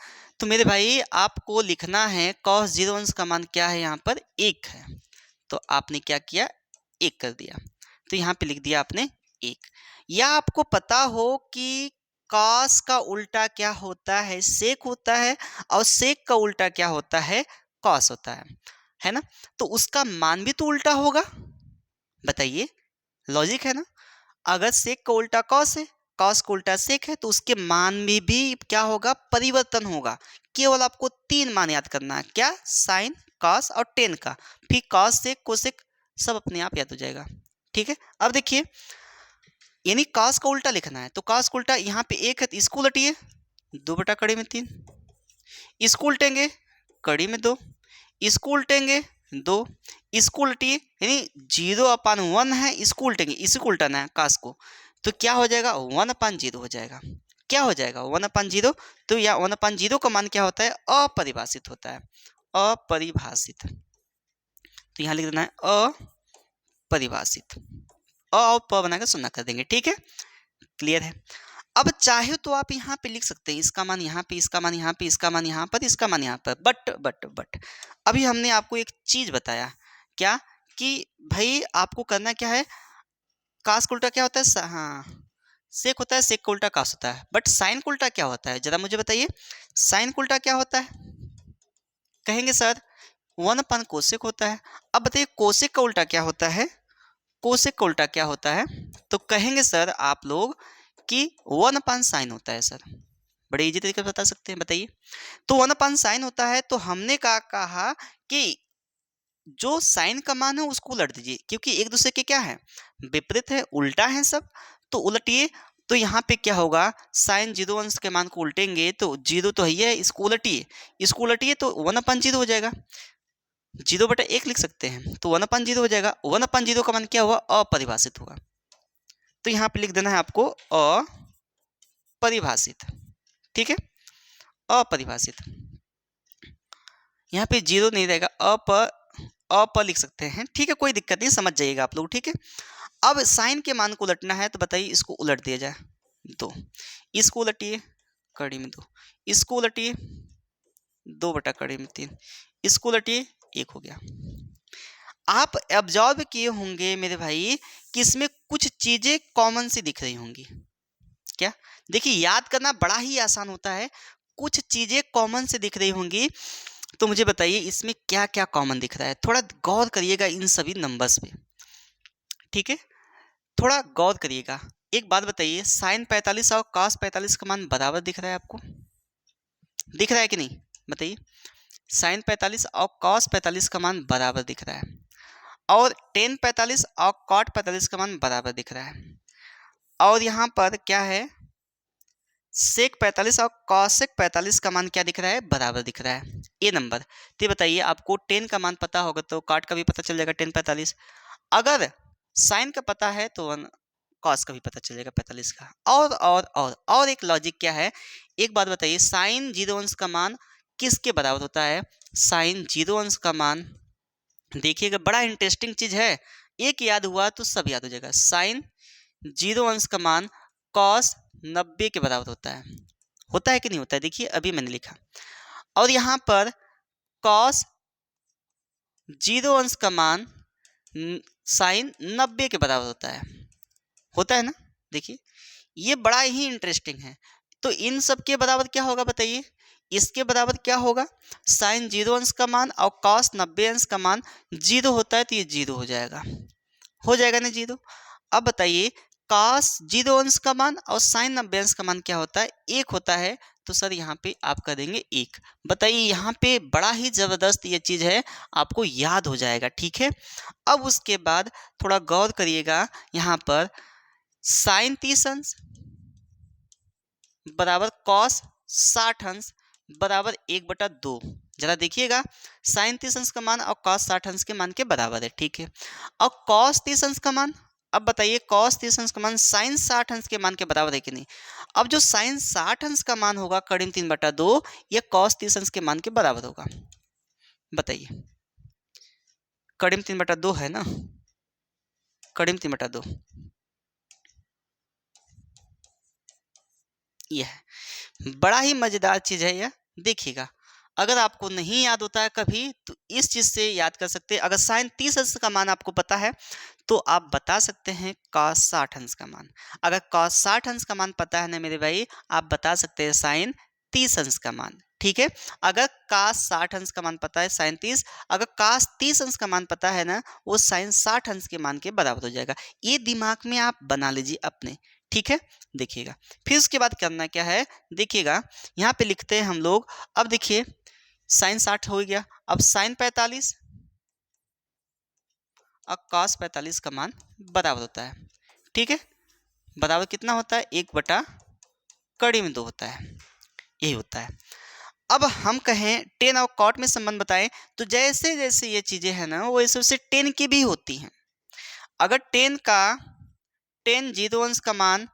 तो मेरे भाई आपको लिखना है कॉस जीरो अंश का मान क्या है, यहाँ पर एक है, तो आपने क्या किया एक कर दिया, तो यहाँ पे लिख दिया आपने एक। या आपको पता हो कि कॉस का उल्टा क्या होता है, सेक होता है, और सेक का उल्टा क्या होता है, कॉस होता है ना, तो उसका मान भी तो उल्टा होगा। बताइए लॉजिक है ना, अगर सेक का उल्टा कॉस है, कॉस का उल्टा सेक है, तो उसके मान में भी क्या होगा, परिवर्तन होगा। केवल आपको तीन मान याद करना है, क्या, साइन कॉस और टेन का, फिर कॉस सेक कोसेक सब अपने आप याद हो जाएगा। ठीक है, अब देखिए यानी कॉस का उल्टा लिखना है, तो कॉस का उल्टा यहाँ पे एक है तो इसको उलटिए, दो बटा कड़ी में तीन, इसको उल्टेंगे कड़ी में दो, इसको उल्टेंगे दो, इसको उल्टिए, यानी जीरो अपान वन है, इसको उल्टेंगे, इसको उल्टाना है कास को, तो क्या हो जाएगा वन अपान जीरो हो जाएगा। क्या हो जाएगा वन अपान जीरो, तो या वन अपान जीरो का मान क्या होता है, अपरिभाषित होता है, अपरिभाषित। तो यहाँ लिख देना है अपरिभाषित, और प बना कर सुनना कर देंगे। ठीक है, क्लियर है। अब चाहे तो आप यहाँ पे लिख सकते हैं इसका मान यहाँ पे, इसका मान यहाँ पे, इसका मान यहाँ पर, इसका मान यहाँ पर, बट अभी हमने आपको एक चीज बताया क्या, कि भाई आपको करना क्या है, कास का उल्टा क्या होता है, हाँ सेक होता है, सेक का उल्टा कास होता है, बट साइन का उल्टा क्या होता है, जरा मुझे बताइए साइन का उल्टा क्या होता है। कहेंगे सर वन अपान कोसेक होता है। अब बताइए कोसेक का उल्टा क्या होता है, कोसेक का उल्टा क्या होता है, तो कहेंगे सर आप लोग कि वन अपान साइन होता है। सर बड़े इजी तरीके से बता सकते हैं, बताइए। तो वन अपान साइन होता है, तो हमने कहा कि जो साइन का मान है उसको उलट दीजिए, क्योंकि एक दूसरे के क्या है, विपरीत है, उल्टा है सब, तो उलटिए। तो यहाँ पे क्या होगा, साइन जीरो अंश के मान को उल्टेंगे तो जीरो तो है, इसको उलटिए, इसको उलटिए, तो वन अपान जीरो हो जाएगा। 0/1 लिख सकते हैं, तो 1/0 हो जाएगा। 1/0 का मान क्या हुआ? अपरिभाषित हुआ। तो यहाँ पे लिख देना है आपको अपरिभाषित, ठीक है, अपरिभाषित। यहाँ पे 0 नहीं रहेगा, अप लिख सकते हैं, ठीक है, कोई दिक्कत नहीं, समझ जाइएगा आप लोग, ठीक है। अब साइन के मान को उलटना है, तो बताइए इसको उलट दिया जाए। 2, इसको उलटिए, कड़ी में 2, इसको उलटिए 2/3, इसको उलटिए 1 हो गया। आप ऑब्जर्व किए होंगे मेरे भाई कि इसमें कुछ चीजें कॉमन सी दिख रही होंगी। क्या? देखिए, याद करना बड़ा ही आसान होता है, कुछ चीजें कॉमन से दिख रही होंगी। तो मुझे बताइए इसमें क्या क्या कॉमन दिख रहा है, थोड़ा गौर करिएगा इन सभी नंबर्स पे, ठीक है, थोड़ा गौर करिएगा। एक बात बताइए, साइन 45 और कॉस 45 का मान बराबर दिख रहा है आपको? दिख रहा है कि नहीं? बताइए, साइन 45 और कॉस 45 का मान बराबर दिख रहा है, और टेन 45 और कॉट 45 का मान बराबर दिख रहा है, और यहाँ पर क्या है, सेक 45 और कॉसेक 45 का मान क्या दिख रहा है? बराबर दिख रहा है। ए नंबर। तो बताइए, आपको टेन का मान पता होगा तो कॉट का भी पता चल जाएगा 10/45। अगर साइन का पता है तो कॉस का भी पता चलेगा 45 का। और एक लॉजिक क्या है, एक बात बताइए, साइन 0 अंश का मान किसके बराबर होता है? साइन 0 अंश का मान, देखिएगा बड़ा इंटरेस्टिंग चीज है, एक याद हुआ तो सब याद हो जाएगा। साइन 0 अंश का मान कॉस 90 के बराबर होता है कि नहीं होता है? देखिए अभी मैंने लिखा, और यहाँ पर कॉस 0 अंश का मान साइन 90 के बराबर होता है ना? देखिए ये बड़ा ही इंटरेस्टिंग है। तो इन सब के बराबर क्या होगा बताइए? इसके बराबर क्या होगा? साइन 0 अंश का मान और कॉस 90 अंश का मान 0 होता है, तो ये 0 हो जाएगा ना 0। अब बताइए, कॉस 0 अंश का मान और साइन 90 अंश का मान क्या होता है? 1 होता है। तो सर यहाँ पे आप कर देंगे 1। बताइए, यहाँ पे बड़ा ही जबरदस्त ये चीज है, आपको याद हो जाएगा, ठीक है। अब उसके बाद थोड़ा गौर करिएगा, यहाँ पर साइन 30 अंश बराबर कॉस 60 अंश बराबर 1/2। जरा देखिएगा, साइन 30 अंश का मान और कॉस 60 अंश के मान के बराबर है, ठीक है। और कॉस 30 अंश का मान, अब बताइए कॉस 30 अंश का मान साइन 60 अंश के मान के बराबर है कि नहीं? अब जो साइन 60 अंश का मान होगा करीब 3/2, यह कॉस 30 अंश के मान के बराबर होगा। बताइए, करीब 3/2 है ना, करीब 3/2 यह है। बड़ा ही मजेदार चीज है यह, देखिएगा। अगर आपको नहीं याद होता है कभी, तो इस चीज से याद कर सकते हैं। अगर साइन 30 अंश का मान आपको पता है तो आप बता सकते हैं कॉस 60 अंश का मान। अगर कॉस 60 अंश का मान पता है ना मेरे भाई, आप बता सकते हैं साइन 30 अंश का मान, ठीक है। अगर कॉस 60 अंश का मान पता है साइन 30, अगर कॉस 30 अंश का मान पता है ना, वो साइन 60 अंश के मान के बराबर हो जाएगा। ये दिमाग में आप बना लीजिए अपने, ठीक है। देखिएगा, फिर उसके बाद करना क्या है, देखिएगा यहाँ पे लिखते हैं हम लोग। अब देखिए, साइन 60 हो गया, अब साइन 45 और कॉस 45 का मान बराबर होता है, ठीक है। बराबर कितना होता है? 1/2 होता है, यही होता है। अब हम कहें टेन और कॉट में संबंध बताएं, तो जैसे जैसे ये चीजें हैं ना, वो वैसे वैसे टेन की भी होती हैं। अगर टेन 0 अंश का मान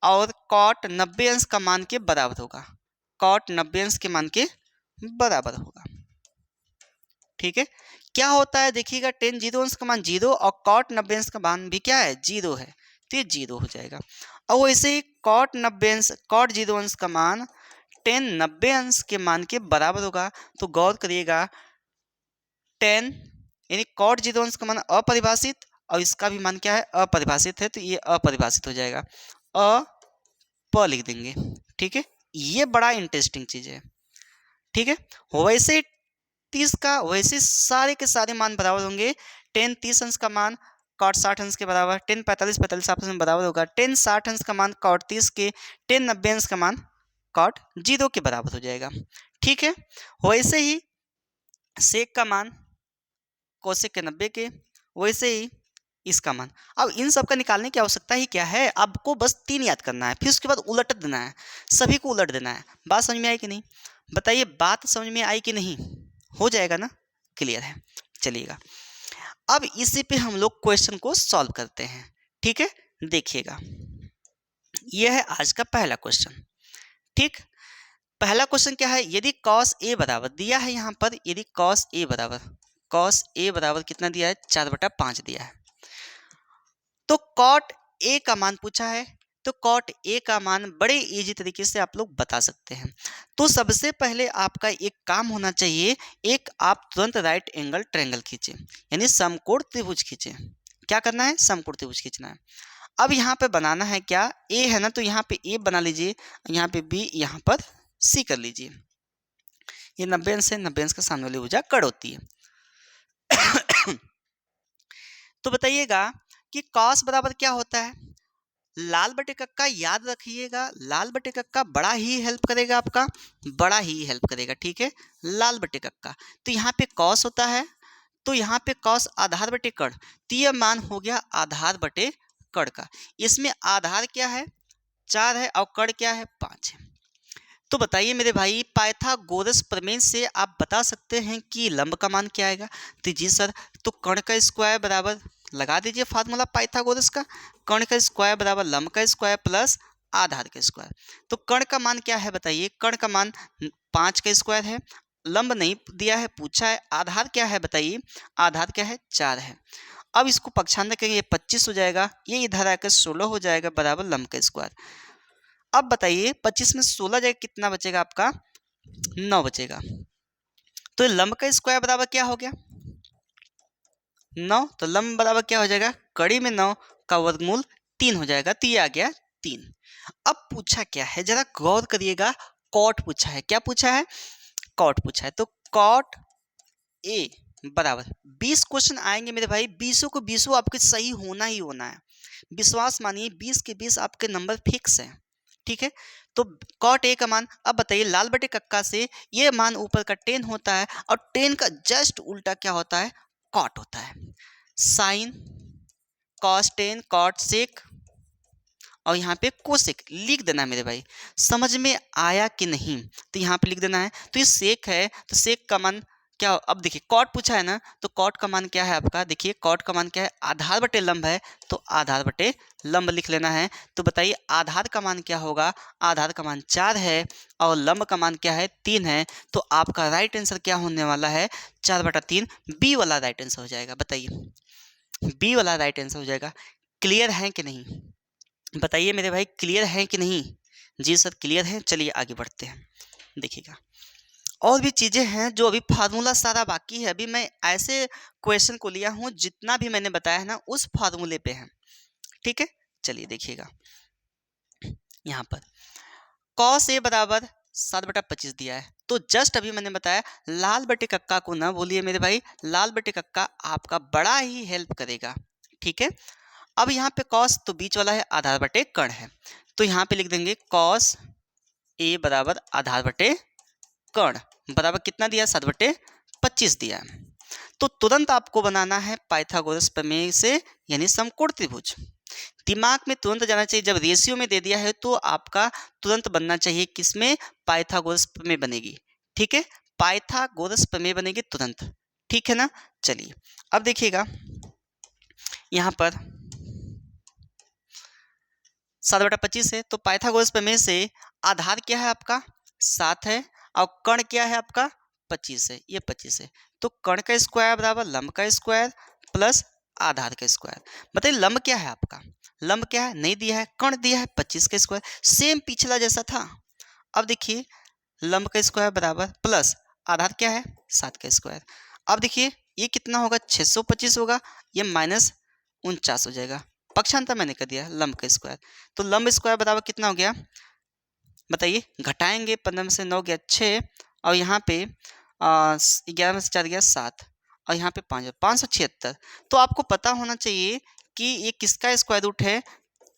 और कॉट 90 अंश का मान के बराबर होगा, कॉट 90 अंश के मान के बराबर होगा, ठीक है। क्या होता है देखिएगा, टेन 0 अंश का मान 0 और कॉट 90 अंश का मान भी क्या है? 0 है, तो ये 0 हो जाएगा। और वैसे ही कॉट 0 अंश का मान टेन 90 अंश के मान के बराबर होगा। तो गौर करिएगा, टेन यानी कॉट 0 अंश का मान अपरिभाषित और इसका भी मान क्या है? अपरिभाषित है, तो ये अपरिभाषित हो जाएगा, प लिख देंगे, ठीक है। ये बड़ा इंटरेस्टिंग चीज है, ठीक है। वैसे 30 का वैसे सारे के सारे मान बराबर होंगे। टेन 30 अंश का मान कॉट 60 अंश के बराबर, टेन 45 आपस में बराबर होगा। टेन 60 अंश का मान कॉट 30 के, टेन 90 अंश का मान कॉट 0 के बराबर हो जाएगा, ठीक है। वैसे ही सेक का मान कोसेक के 90 के, वैसे ही इसका मान। अब इन सब का निकालने की आवश्यकता ही क्या है? आपको बस 3 याद करना है, फिर उसके बाद उलट देना है, सभी को उलट देना है। बात समझ में आई कि नहीं? बताइए, बात समझ में आई कि नहीं? हो जाएगा ना? क्लियर है। चलिएगा, अब इसी पे हम लोग क्वेश्चन को सॉल्व करते हैं। ठीक है, देखिएगा, यह है आज का पहला क्वेश्चन। ठीक, पहला क्वेश्चन क्या है, यदि cos a बराबर दिया है यहाँ पर, यदि cos a बराबर कितना दिया है, 4/5 दिया है। तो cot a का मान पूछा है, तो cot a का मान बड़े इजी तरीके से आप लोग बता सकते हैं। तो सबसे पहले आपका एक काम होना चाहिए, एक आप तुरंत राइट एंगल ट्रायंगल खींचे, यानी समकोण त्रिभुज खींचे। क्या करना है, समकोण त्रिभुज खींचना है। अब यहाँ पे बनाना है क्या, a है ना, तो यहाँ पे a बना लीजिए, यहाँ पे b, यहाँ पर c कर लीजिए। ये 90 अंश है, 90 अंश का सामने वाली भुजा कड़ होती है। तो बताइएगा कि cos बराबर क्या होता है, लाल बटे कक्का, याद रखिएगा लाल बटे कक्का बड़ा ही हेल्प करेगा, आपका बड़ा ही हेल्प करेगा। ठीक है, लाल बटे कक्का, तो यहाँ पे cos होता है, तो यहाँ पे cos आधार बटे कड़, तो ये मान हो गया आधार बटे कड़ का। इसमें आधार क्या है, 4 है, और कड़ क्या है, 5 है। तो बताइए मेरे भाई, पाइथागोरस प्रमेय से आप बता सकते हैं कि लंब का मान क्या आएगा। तो जी सर, तो कर्ण का स्क्वायर बराबर, लगा दीजिए फार्मूला पाइथागोरस का, कर्ण का स्क्वायर बराबर लंब का स्क्वायर प्लस आधार का स्क्वायर। तो कर्ण का मान क्या है बताइए, कर्ण का मान 5 का स्क्वायर है, लंब नहीं दिया है, पूछा है, आधार क्या है बताइए, आधार क्या है, 4 है। अब इसको पक्षांतर करेंगे, 25 हो जाएगा, ये इधर आकर 16 हो जाएगा बराबर लंब का स्क्वायर। अब बताइए 25 में 16 जाएगा, कितना बचेगा आपका, 9 बचेगा। तो लंब का स्क्वायर बराबर क्या हो गया, 9। तो लंब बराबर क्या हो जाएगा, कड़ी में 9 का वर्गमूल 3 हो जाएगा, तो ये आ गया 3। अब पूछा क्या है, जरा गौर करिएगा, कॉट पूछा है। क्या पूछा है, कॉट पूछा है। तो कॉट ए बराबर 20 क्वेश्चन आएंगे मेरे भाई, 20 को 20 आपके सही होना ही होना है, विश्वास मानिए, 20 के 20 आपके नंबर फिक्स है। ठीक है, तो कॉट ए का मान, अब बताइए लाल बटे कक्का से ये मान ऊपर का 10 होता है, और 10 का जस्ट उल्टा क्या होता है, कॉट होता है। साइन कॉस 10 कॉट सेक, और यहाँ पे कोसेक लिख देना मेरे भाई। समझ में आया कि नहीं, तो यहाँ पे लिख देना है। तो ये सेक है, तो सेक का मान क्या, अब देखिए कॉट पूछा है ना, तो कॉट का मान क्या है आपका, देखिए कॉट का मान क्या है, आधार बटे लंब है, तो आधार बटे लंब लिख लेना है। तो बताइए आधार का मान क्या होगा, आधार का मान 4 है, और लंब का मान क्या है, 3 है। तो आपका राइट आंसर क्या होने वाला है, 4/3, बी वाला राइट आंसर हो जाएगा। बताइए, बी वाला राइट आंसर हो जाएगा। क्लियर है कि नहीं, बताइए मेरे भाई, क्लियर है कि नहीं। जी सर क्लियर है, चलिए आगे बढ़ते हैं। देखिएगा, और भी चीज़ें हैं जो अभी फार्मूला सारा बाकी है, अभी मैं ऐसे क्वेश्चन को लिया हूँ जितना भी मैंने बताया है ना उस फार्मूले पे है। ठीक है, चलिए देखिएगा, यहाँ पर cos a बराबर 7/25 दिया है, तो जस्ट अभी मैंने बताया लाल बटे कक्का को ना बोलिए मेरे भाई, लाल बटे कक्का आपका बड़ा ही हेल्प करेगा। ठीक है, अब यहाँ पे cos तो बीच वाला है, आधार बटे कर्ण है, तो यहाँ पे लिख देंगे cos a बराबर आधार बटे कर्ण बराबर कितना दिया, 7/25 दिया है। तो तुरंत आपको बनाना है पाइथागोरस प्रमेय से, यानी समकोण त्रिभुज। दिमाग में तुरंत जाना चाहिए, जब रेशियो में दे दिया है तो आपका तुरंत बनना चाहिए, किसमें, पाइथागोरस प्रमेय बनेगी। ठीक है, पाइथागोरस प्रमेय बनेगी तुरंत। ठीक है ना, चलिए अब देखिएगा, यहाँ पर 7/25 है, तो पाइथागोरस प्रमेय से आधार क्या है आपका, 7 है, और कर्ण क्या है आपका, 25 है, ये 25 है। तो कर्ण का स्क्वायर बराबर लंब का स्क्वायर प्लस आधार का स्क्वायर। बताइए लंब क्या है आपका, लंब क्या है, नहीं दिया है, कर्ण दिया है 25 का स्क्वायर, सेम पिछला जैसा था। अब देखिए लंब का स्क्वायर बराबर प्लस आधार क्या है, 7 का स्क्वायर। अब देखिए ये कितना होगा, 625 होगा, ये -49 हो जाएगा, पक्षांतर मैंने कर दिया लंब का स्क्वायर। तो लंब स्क्वायर बराबर कितना हो गया, बताइए, घटाएंगे, 15 में से 9 गया 6, और यहाँ पे 11 में से 4 गया 7, और यहाँ पे 576। तो आपको पता होना चाहिए कि ये किसका स्क्वायर रूट है,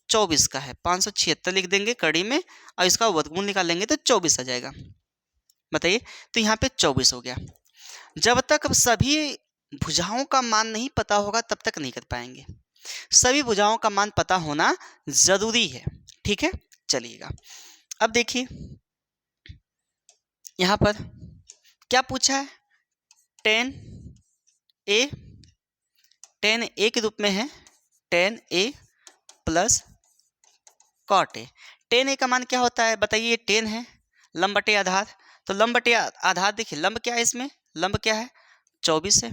24 का है। 576 लिख देंगे कड़ी में, और इसका वर्गमूल निकाल लेंगे तो 24 आ जाएगा। बताइए, तो यहाँ पे 24 हो गया। जब तक सभी भुजाओं का मान नहीं पता होगा तब तक नहीं कर पाएंगे, सभी भुजाओं का मान पता होना जरूरी है। ठीक है, चलिएगा अब देखिए, यहाँ पर क्या पूछा है, 10 ए, टेन ए के रूप में है, ten A plus cot A. Ten A का मान क्या होता है बताइए, ये टेन है, लंब बटे आधार, तो लंब बटे आधार देखिए लंब क्या है इसमें, लंब क्या है 24 है,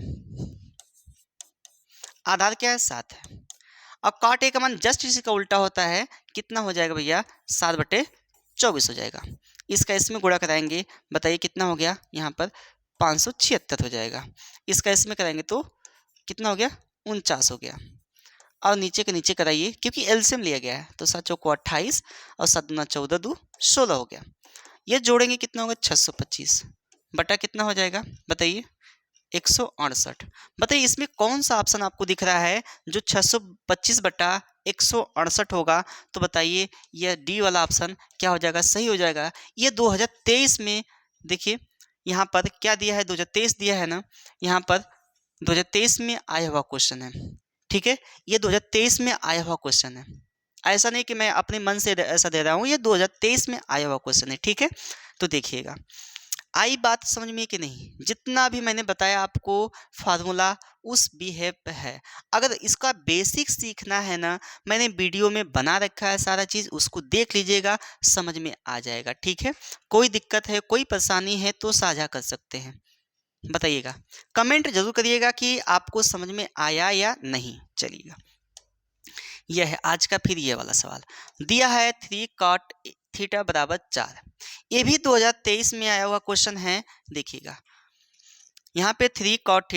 आधार क्या है 7 है। अब कॉट ए का मान जस्ट इसी का उल्टा होता है, कितना हो जाएगा भैया 7/24 हो जाएगा। इसका इसमें गुणा कराएंगे, बताइए कितना हो गया, यहाँ पर 576 हो जाएगा। इसका इसमें कराएंगे तो कितना हो गया 49 हो गया। और नीचे के नीचे कराइए क्योंकि एलसीएम लिया गया है, तो 7 चौको 28 और 7 दूना 14 दू 16 हो गया। ये जोड़ेंगे कितना होगा 625 बटा कितना हो जाएगा बताइए 168। बताइए इसमें कौन सा ऑप्शन आपको दिख रहा है जो 625 बटा 168 होगा, तो बताइए यह डी वाला ऑप्शन क्या हो जाएगा, सही हो जाएगा। ये 2023 में देखिए यहाँ पर क्या दिया है, 2023 दिया है ना, यहाँ पर 2023 में आया हुआ क्वेश्चन है, ठीक है, ये 2023 में आया हुआ क्वेश्चन है, ऐसा नहीं कि मैं अपने मन से ऐसा दे रहा हूँ, ये 2023 में आया हुआ क्वेश्चन है, ठीक है। तो देखिएगा आई बात समझ में कि नहीं, जितना भी मैंने बताया आपको फार्मूला उस बिहेव पे है। अगर इसका बेसिक सीखना है ना, मैंने वीडियो में बना रखा है सारा चीज़, उसको देख लीजिएगा, समझ में आ जाएगा, ठीक है। कोई दिक्कत है, कोई परेशानी है तो साझा कर सकते हैं, बताइएगा, कमेंट जरूर करिएगा कि आपको समझ में आया या नहीं। चलिएगा यह है आज का फिर ये वाला सवाल दिया है, 3 cot थीटा बराबर 4। ये भी 2023 में आया हुआ क्वेश्चन है, देखिएगा यहाँ पे 3 cot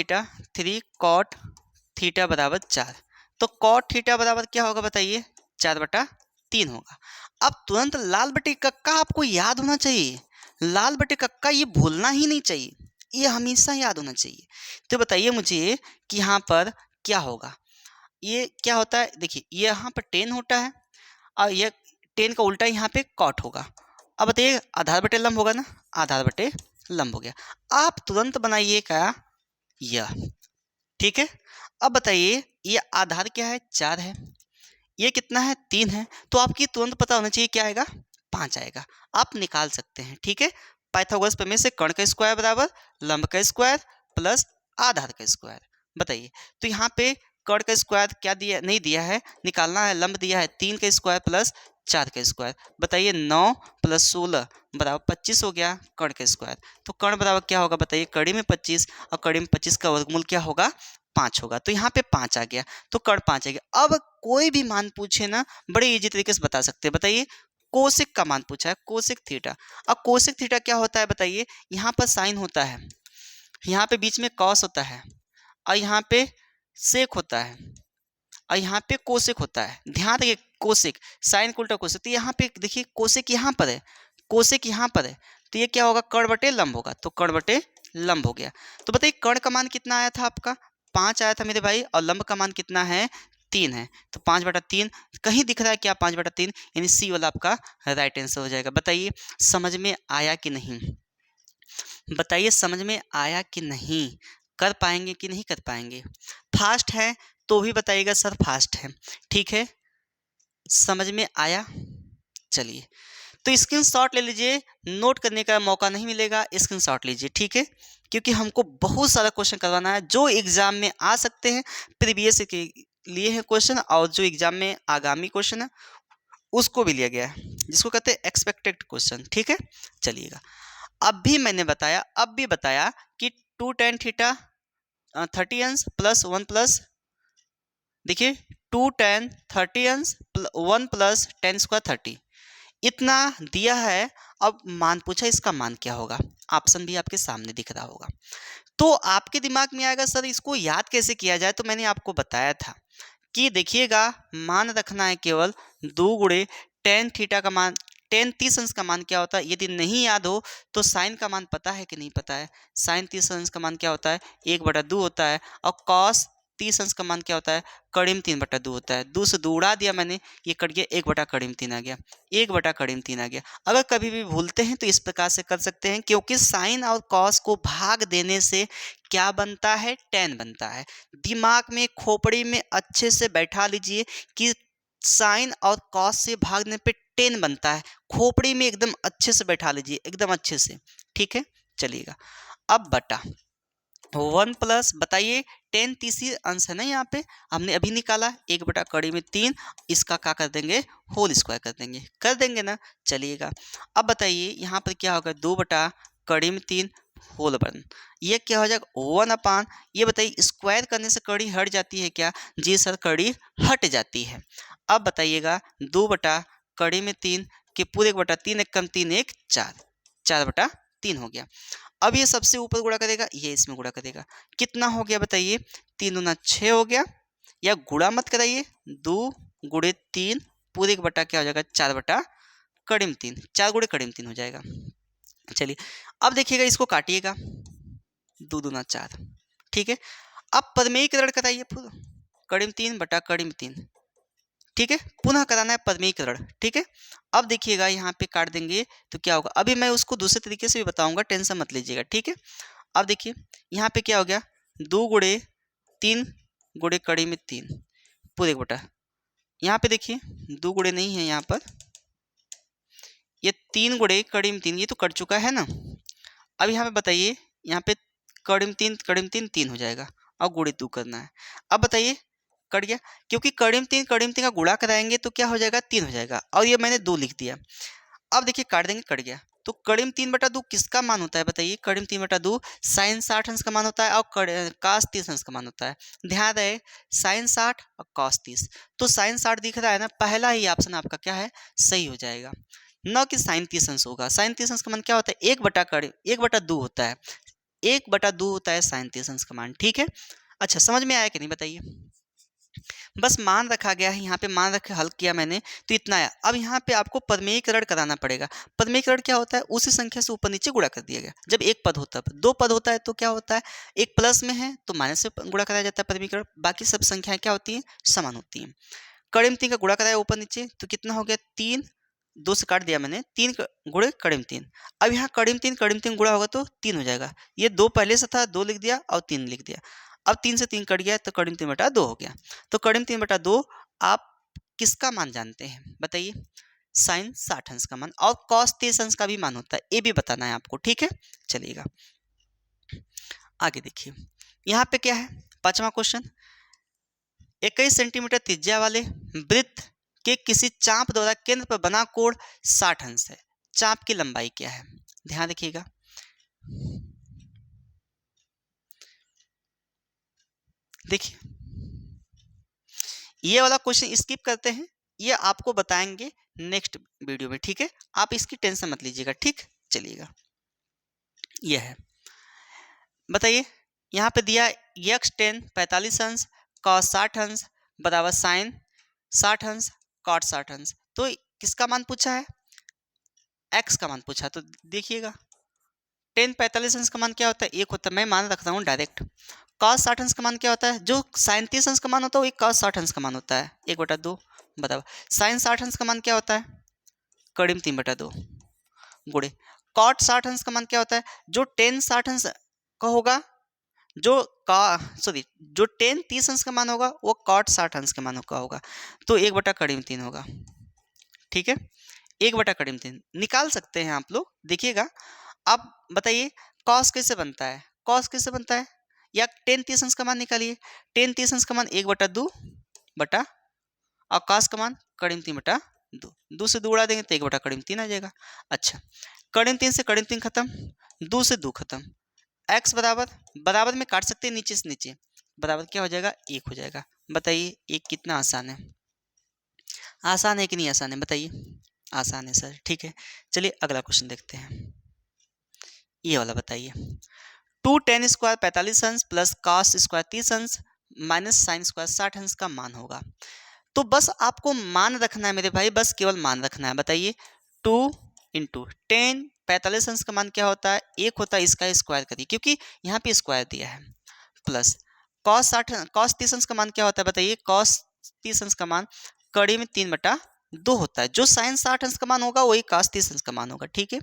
थीटा बराबर 4, तो cot थीटा बराबर क्या होगा बताइए 4/3 होगा। अब तुरंत लाल बटे कक्का आपको याद होना चाहिए, लाल बटे कक्का ये भूलना ही नहीं चाहिए, ये हमेशा याद होना चाहिए। तो बताइए मुझे कि यहाँ पर क्या होगा, ये क्या होता है, देखिए ये यहाँ पर 10 होता है और ये 10 का उल्टा यहाँ पे कॉट होगा। अब बताइए आधार बटे लंब होगा ना, आधार बटे लंब हो गया। आप तुरंत बनाइएगा यह, ठीक है। अब बताइए ये आधार क्या है 4 है, ये कितना है 3 है, तो आपकी तुरंत पता होना चाहिए क्या आएगा 5 आएगा, आप निकाल सकते हैं, ठीक है। पाइथागोरस प्रमेय से कर्ण का स्क्वायर बराबर लंब का स्क्वायर प्लस आधार का स्क्वायर। बताइए तो यहाँ पे कर्ण का स्क्वायर क्या दिया, नहीं दिया है, निकालना है, लंब दिया है 3 का स्क्वायर प्लस 4 का स्क्वायर। बताइए 9 + 16 बराबर 25 हो गया कर्ण का स्क्वायर, तो कर्ण बराबर क्या होगा बताइए, कड़ी में 25 और कड़ी में 25 का वर्गमूल क्या होगा 5 होगा, तो यहाँ पे 5 आ गया, तो कर्ण 5 आ गया। अब कोई भी मान पूछे ना, बड़े इजी तरीके से बता सकते हैं। बताइए कोसेक का मान पूछा है, कोसेक थीटा। अब कोसेक थीटा क्या होता है बताइए, यहाँ पर साइन होता है, यहाँ पे बीच में कॉस होता है और यहाँ पे सेक होता है और यहाँ पे कोसेक होता है। ध्यान रखिए कोसेक, साइन उल्टा कोसेक, तो यहाँ पे देखिए कोसेक यहाँ पर है, कोसेक यहाँ पर है, तो ये क्या होगा कर्ण बटे लंब होगा, तो कर्ण बटे लंब हो गया। तो बताइए कर्ण का मान कितना आया था आपका 5 आया था मेरे भाई, और लंब का मान कितना है 3 है, तो 5/3 कहीं दिख रहा है क्या 5/3, यानी सी वाला आपका राइट आंसर हो जाएगा। बताइए समझ में आया कि नहीं, बताइए समझ में आया कि नहीं, कर पाएंगे कि नहीं कर पाएंगे। फास्ट है तो भी बताइएगा सर फास्ट है, ठीक है, समझ में आया। चलिए तो स्क्रीनशॉट ले लीजिए, नोट करने का मौका नहीं मिलेगा, स्क्रीनशॉट लीजिए, ठीक है, क्योंकि हमको बहुत सारा क्वेश्चन करवाना है जो एग्जाम में आ सकते हैं, प्रीवियस के लिए है क्वेश्चन, और जो एग्जाम में आगामी क्वेश्चन है उसको भी लिया गया है, जिसको कहते हैं एक्सपेक्टेड क्वेश्चन, ठीक है। चलिएगा अब भी मैंने बताया, अब भी बताया कि 2 tan थीटा 30 अंश प्लस 1 प्लस, देखिए 2 tan 30 अंश 1 प्लस tan स्क्वायर 30, इतना दिया है। अब मान पूछा, इसका मान क्या होगा, ऑप्शन भी आपके सामने दिख रहा होगा। तो आपके दिमाग में आएगा सर इसको याद कैसे किया जाए, तो मैंने आपको बताया था कि देखिएगा मान रखना है केवल 2 गुणे tan थीटा का मान, tan 30 अंश का मान क्या होता है, यदि नहीं याद हो तो साइन का मान पता है कि नहीं पता है, साइन 30 अंश का मान क्या होता है 1/2 होता है, और कॉस 30 अंश का मान क्या होता है कड़ी में 3/2 होता है। 2 से 2 उड़ा दिया मैंने, ये कट गया 1/3 आ गया, 1/3 आ गया। अगर कभी भी भूलते हैं तो इस प्रकार से कर सकते हैं, क्योंकि साइन और कॉस को भाग देने से क्या बनता है tan बनता है। दिमाग में खोपड़ी में अच्छे से बैठा लीजिए कि साइन और कॉस से भागने पे tan बनता है, खोपड़ी में एकदम अच्छे से बैठा लीजिए, एकदम अच्छे से, ठीक है। चलिएगा अब बटा, 1 प्लस बताइए 10 तीसरी अंश है ना, यहाँ पे हमने अभी निकाला 1 बटा कड़ी में 3, इसका क्या कर देंगे होल स्क्वायर कर देंगे ना। चलिएगा अब बताइए यहाँ पर क्या होगा 2 बटा कड़ी में 3 होल 1, ये क्या हो जाएगा 1 अपान, ये बताइए स्क्वायर करने से कड़ी हट जाती है क्या? जी सर कड़ी हट जाती है। अब बताइएगा 2 बटा कड़ी में 3 के पूरे 1 बटा 3 एक कम 3 एक 4, 4 बटा 3 हो गया। अब ये सबसे ऊपर गुणा करेगा, ये इसमें गुणा करेगा, कितना हो गया बताइए 3 दूना 6 हो गया, या गुणा मत कराइए 2 गुणे 3 पूरे 1 बटा क्या हो जाएगा 4 बटा कड़ी में 3, 4 गुणे कड़ी में 3 हो जाएगा। चलिए अब देखिएगा इसको काटिएगा 2 दूना 4, ठीक है। अब पदमेयीकरण कराइए कड़ी में 3 बटा कड़ी में 3, ठीक है, पुनः कराना है पदमेयीकरण, ठीक है। अब देखिएगा यहाँ पे काट देंगे तो क्या होगा, अभी मैं उसको दूसरे तरीके से भी बताऊंगा, टेंशन मत लीजिएगा, ठीक है। अब देखिए यहाँ पे क्या हो गया 2 गुणे 3 गुणे कड़ी में 3 पूरे 1 बटा, यहाँ पे देखिए 2 गुणे नहीं है यहाँ पर, ये 3 गुणे कड़ी में 3, ये तो कट चुका है ना। अब यहाँ पे बताइए यहाँ पे कड़ी में 3 3 हो जाएगा, अब गुणे 2 करना है। अब बताइए कट गया, क्योंकि कड़ी में 3 का गुणा कराएंगे तो क्या हो जाएगा 3 हो जाएगा, और ये मैंने 2 लिख दिया। अब देखिए काट देंगे, कट गया। तो कड़ी में 3 बटा 2 किसका मान होता है बताइए, कड़ी में 3 बटा 2 साइन 60 अंश का मान होता है और कास 30 अंश का मान होता है। ध्यान रहे साइन 60 और कॉस 30, तो साइन 60 दिख रहा है ना, पहला ही ऑप्शन आपका क्या है सही हो जाएगा, न कि साइन 30 अंश होगा। साइन 30 अंश का मान क्या होता है 1 बटा 2 होता है, 1 बटा 2 होता है साइन 30 अंश का मान, ठीक है। अच्छा समझ में आया कि नहीं बताइए, बस मान रखा गया है, यहाँ पे मान रख के हल किया मैंने तो इतना आया। अब यहाँ पे आपको पदमेयीकरण कराना पड़ेगा। पदमेयीकरण क्या होता है, उसी संख्या से ऊपर नीचे गुणा कर दिया गया। जब एक पद होता है, 2 पद होता है तो क्या होता है, एक प्लस में है तो माइनस से गुणा कराया जाता है पदमेयीकरण, बाकी सब संख्याएं क्या होती हैं समान होती हैं। कड़ी में 3 का गुणा कराया ऊपर नीचे तो कितना हो गया 3, 2 से काट दिया मैंने, 3 गुणे कड़ी में 3। अब यहाँ कड़ी में 3 गुणा होगा तो 3 हो जाएगा, ये 2 पहले से था 2 लिख दिया और 3 लिख दिया। अब 3 से 3 कट गया तो कड़ी में 3 बटा 2 हो गया। तो कड़ी में 3 बटा 2 आप किसका मान जानते हैं बताइए, साइन 60 अंश का मान, और कॉस 30 अंश का भी मान होता है, ये भी बताना है आपको, ठीक है। चलिएगा आगे देखिए, यहाँ पे क्या है 5वां क्वेश्चन, 21 सेंटीमीटर त्रिज्या वाले वृत्त के किसी चाप द्वारा केंद्र पर बना कोण 60 अंश है, चाप की लंबाई क्या है, ध्यान रखिएगा। देखिए ये वाला क्वेश्चन स्किप करते हैं, ये आपको बताएंगे नेक्स्ट वीडियो में, ठीक है, आप इसकी टेंशन मत लीजिएगा, ठीक। चलिएगा ये है, बताइए यहाँ पे दिया x tan 45 अंश cos 60 अंश बराबर साइन 60 अंश cot 60 अंश, तो किसका मान पूछा है x का मान पूछा, तो देखिएगा tan 45 अंश का मान क्या होता है 1 होता है, मैं मान रखता हूँ डायरेक्ट। cos 60 अंश का मान क्या होता है, जो sin 30 अंश का मान होता है वही cos 60 अंश का मान होता है 1/2 बराबर sin 60 अंश का मान क्या होता है कड़ी में 3/2 गुणे cot 60 अंश का मान क्या होता है, जो tan 60 अंश का होगा, जो जो tan 30 अंश का मान होगा वो cot 60 अंश के मान का होगा, तो 1/3 होगा, ठीक है। 1/3 निकाल सकते हैं आप लोग, देखिएगा। अब बताइए cos कैसे बनता है, cos कैसे बनता है, या tan 30 अंश का मान निकालिए, tan 30 अंश का मान 1/2 बटा और cos का मान कड़ी में 3/2, 2 से 2 उड़ा देंगे तो 1/3 आ जाएगा। अच्छा कड़ी में 3 से कड़ी में 3 खत्म, 2 से 2 खत्म, x बराबर में काट सकते हैं नीचे से नीचे, बराबर क्या हो जाएगा 1 हो जाएगा। बताइए एक कितना आसान है, आसान है कि नहीं आसान है बताइए, आसान है सर, ठीक है। चलिए अगला क्वेश्चन देखते हैं, ये वाला बताइए 2 tan स्क्वायर 45 अंश प्लस cos स्क्वायर 30 अंश माइनस साइन स्क्वायर 60 अंश का मान होगा। तो बस आपको मान रखना है मेरे भाई, बस केवल मान रखना है। बताइए 2 इंटू tan 45 अंश का मान क्या होता है 1 होता है, इसका स्क्वायर करिए क्योंकि यहाँ पे स्क्वायर दिया है, प्लस cos 30 अंश का मान क्या होता है बताइए, cos 30 अंश का मान कड़ी में 3/2 होता है, जो साइन 60 अंश का मान होगा वही cos 30 अंश का मान होगा, ठीक है,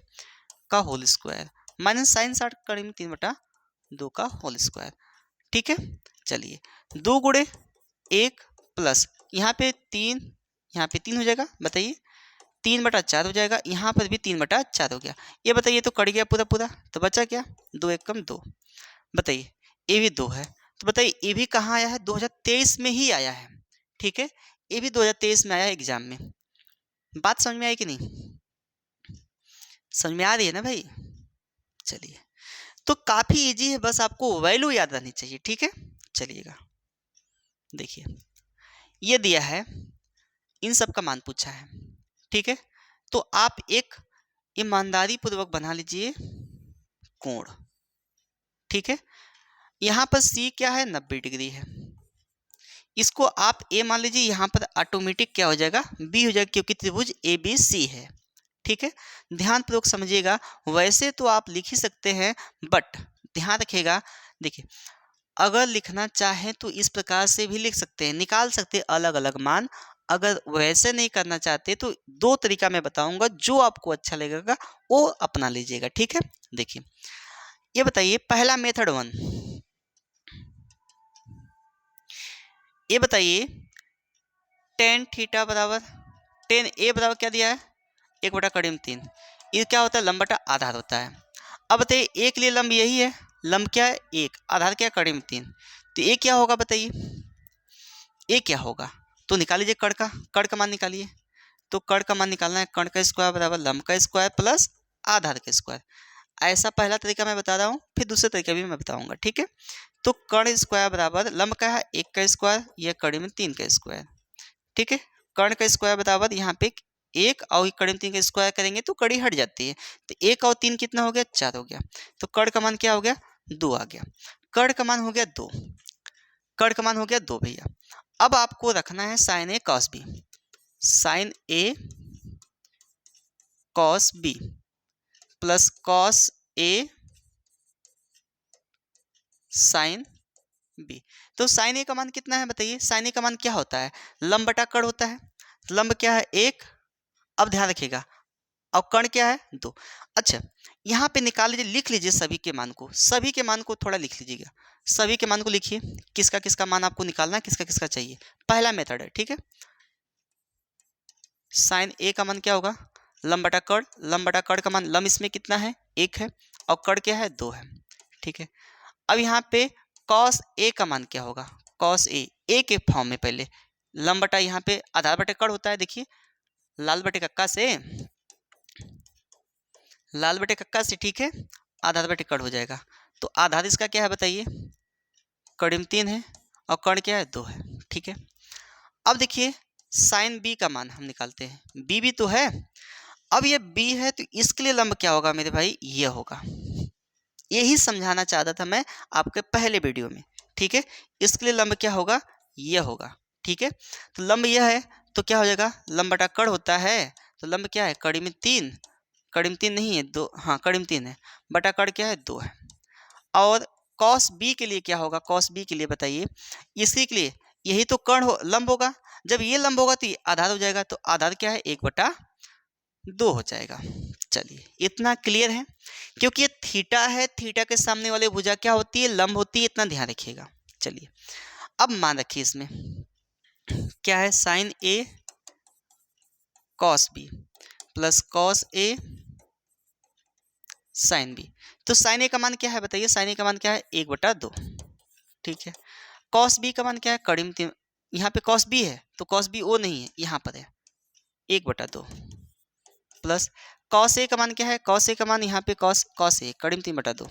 का होल स्क्वायर माइनस साइन 60 कड़ी में 3/2 का होल स्क्वायर, ठीक है। चलिए 2 गुणे 1 प्लस यहाँ पे 3 हो जाएगा, बताइए 3/4 हो जाएगा, यहाँ पर भी 3/4 हो गया। ये बताइए तो कट गया पूरा, तो बचा क्या 2 1 कम 2, बताइए ए भी 2 है। तो बताइए ए भी कहाँ आया है? 2023 में ही आया है, ठीक है? ए भी 2023 में आया है एग्जाम में। बात समझ में आई कि नहीं? समझ में आ रही है ना भाई? चलिए, तो काफी इजी है, बस आपको वैल्यू याद रहनी चाहिए, ठीक है? चलिएगा, देखिए ये दिया है, इन सब का मान पूछा है, ठीक है? तो आप एक ईमानदारी पूर्वक बना लीजिए कोण, ठीक है? यहाँ पर सी क्या है? 90 डिग्री है। इसको आप ए मान लीजिए, यहाँ पर ऑटोमेटिक क्या हो जाएगा? बी हो जाएगा, क्योंकि त्रिभुज ए बी सी है, ठीक है? ध्यानपूर्वक समझिएगा। वैसे तो आप लिख ही सकते हैं, बट ध्यान रखिएगा, देखिए अगर लिखना चाहें तो इस प्रकार से भी लिख सकते हैं, निकाल सकते हैं अलग अलग मान। अगर वैसे नहीं करना चाहते तो 2 तरीका मैं बताऊंगा, जो आपको अच्छा लगेगा वो अपना लीजिएगा, ठीक है? देखिए ये बताइए, पहला मेथड 1, ये बताइए tan थीटा बराबर tan ए बराबर क्या दिया है? 1/3। ये क्या होता है? लंब बटा आधार होता है। अब बताइए ए के लिए लंब यही है, लंब क्या है? 1, आधार क्या है? 3। तो ए क्या होगा बताइए? ए क्या होगा? तो निकाल लीजिए कर्ण का मान निकालिए। तो कर्ण का मान निकालना है, कर्ण का स्क्वायर बराबर लंब का स्क्वायर प्लस आधार का स्क्वायर। ऐसा पहला तरीका मैं बता रहा हूँ, फिर दूसरा तरीका भी मैं बताऊंगा, ठीक है? तो कर्ण स्क्वायर बराबर लंब का है 1 का स्क्वायर, यह कड़ी में 3 का स्क्वायर, ठीक है? कर्ण का स्क्वायर बराबर यहाँ पे 1 और कड़ी में 3 का स्क्वायर करेंगे तो कड़ी हट जाती है। तो 1 और 3 कितना हो गया? 4 हो गया। तो कर्ण का मान क्या हो गया? 2 आ गया। कर्ण का मान हो गया 2, कर्ण का मान हो गया 2 भैया। अब आपको रखना है साइन ए कॉस बी, साइन ए कॉस बी प्लस कॉस ए साइन बी। तो साइन ए का मान कितना है बताइए? साइन ए का मान क्या होता है? लंब बटा कर्ण होता है। लंब क्या है? 1। अब ध्यान रखिएगा, और कर्ण क्या है? 2। अच्छा, यहाँ पे निकाल लीजिए, लिख लीजिए सभी के मान को, सभी के मान को थोड़ा लिख लीजिएगा। सभी के मान को लिखिए, किसका किसका मान आपको निकालना है, किसका किसका चाहिए। पहला मेथड है, ठीक है? साइन ए का मान क्या होगा? लंब बटा कर्ण, लंब बटा कर्ण का मान, लंब इसमें कितना है? 1 है, और कर्ण क्या है? 2 है, ठीक है? अब यहाँ पे कॉस ए का मान क्या होगा? कॉस ए के फॉर्म में पहले लंब बटा यहाँ पे आधार बटे कर्ण होता है, देखिए लाल बटे कक्का से, लाल बटे कक्का से, ठीक है? आधार बटे कर्ण हो जाएगा। तो आधार इसका क्या है बताइए? कड़ी में 3 है, और कर्ण क्या है? 2 है, ठीक है? अब देखिए साइन बी का मान हम निकालते हैं, बी भी तो है। अब ये बी है तो इसके लिए लंब क्या होगा मेरे भाई? ये होगा। यही समझाना चाहता था मैं आपके पहले वीडियो में, ठीक है? इसके लिए लंब क्या होगा? ये होगा, ठीक है? तो लंब यह है तो क्या हो जाएगा? लंब बटा कर्ण होता है, तो लंब क्या है? कड़ी में 3, कड़ी में 3 नहीं है 2, हाँ कड़ी में 3 है, बटा कर्ण क्या है? 2 है। और कॉस बी के लिए क्या होगा? कॉस बी के लिए बताइए, इसी के लिए यही तो कर्ण हो, लंब होगा। जब ये लंब होगा तो ये आधार हो जाएगा, तो आधार क्या है? 1/2 हो जाएगा। चलिए इतना क्लियर है, क्योंकि ये थीटा है, थीटा के सामने वाले भुजा क्या होती है? लंब होती है, इतना ध्यान रखिएगा। चलिए अब मान रखिए, इसमें क्या है? साइन ए कॉस बी प्लस कॉस ए साइन बी। तो साइन ए का मान क्या है बताइए? साइन ए का मान क्या है? 1/2, ठीक है? कॉस बी का मान क्या है? कड़ी में 3, यहाँ पे कॉस बी है तो कॉस बी ओ नहीं है, यहाँ पर है 1/2 प्लस कॉस ए का मान क्या है? कॉस ए का मान यहाँ पे कॉस ए कड़ी में 3/2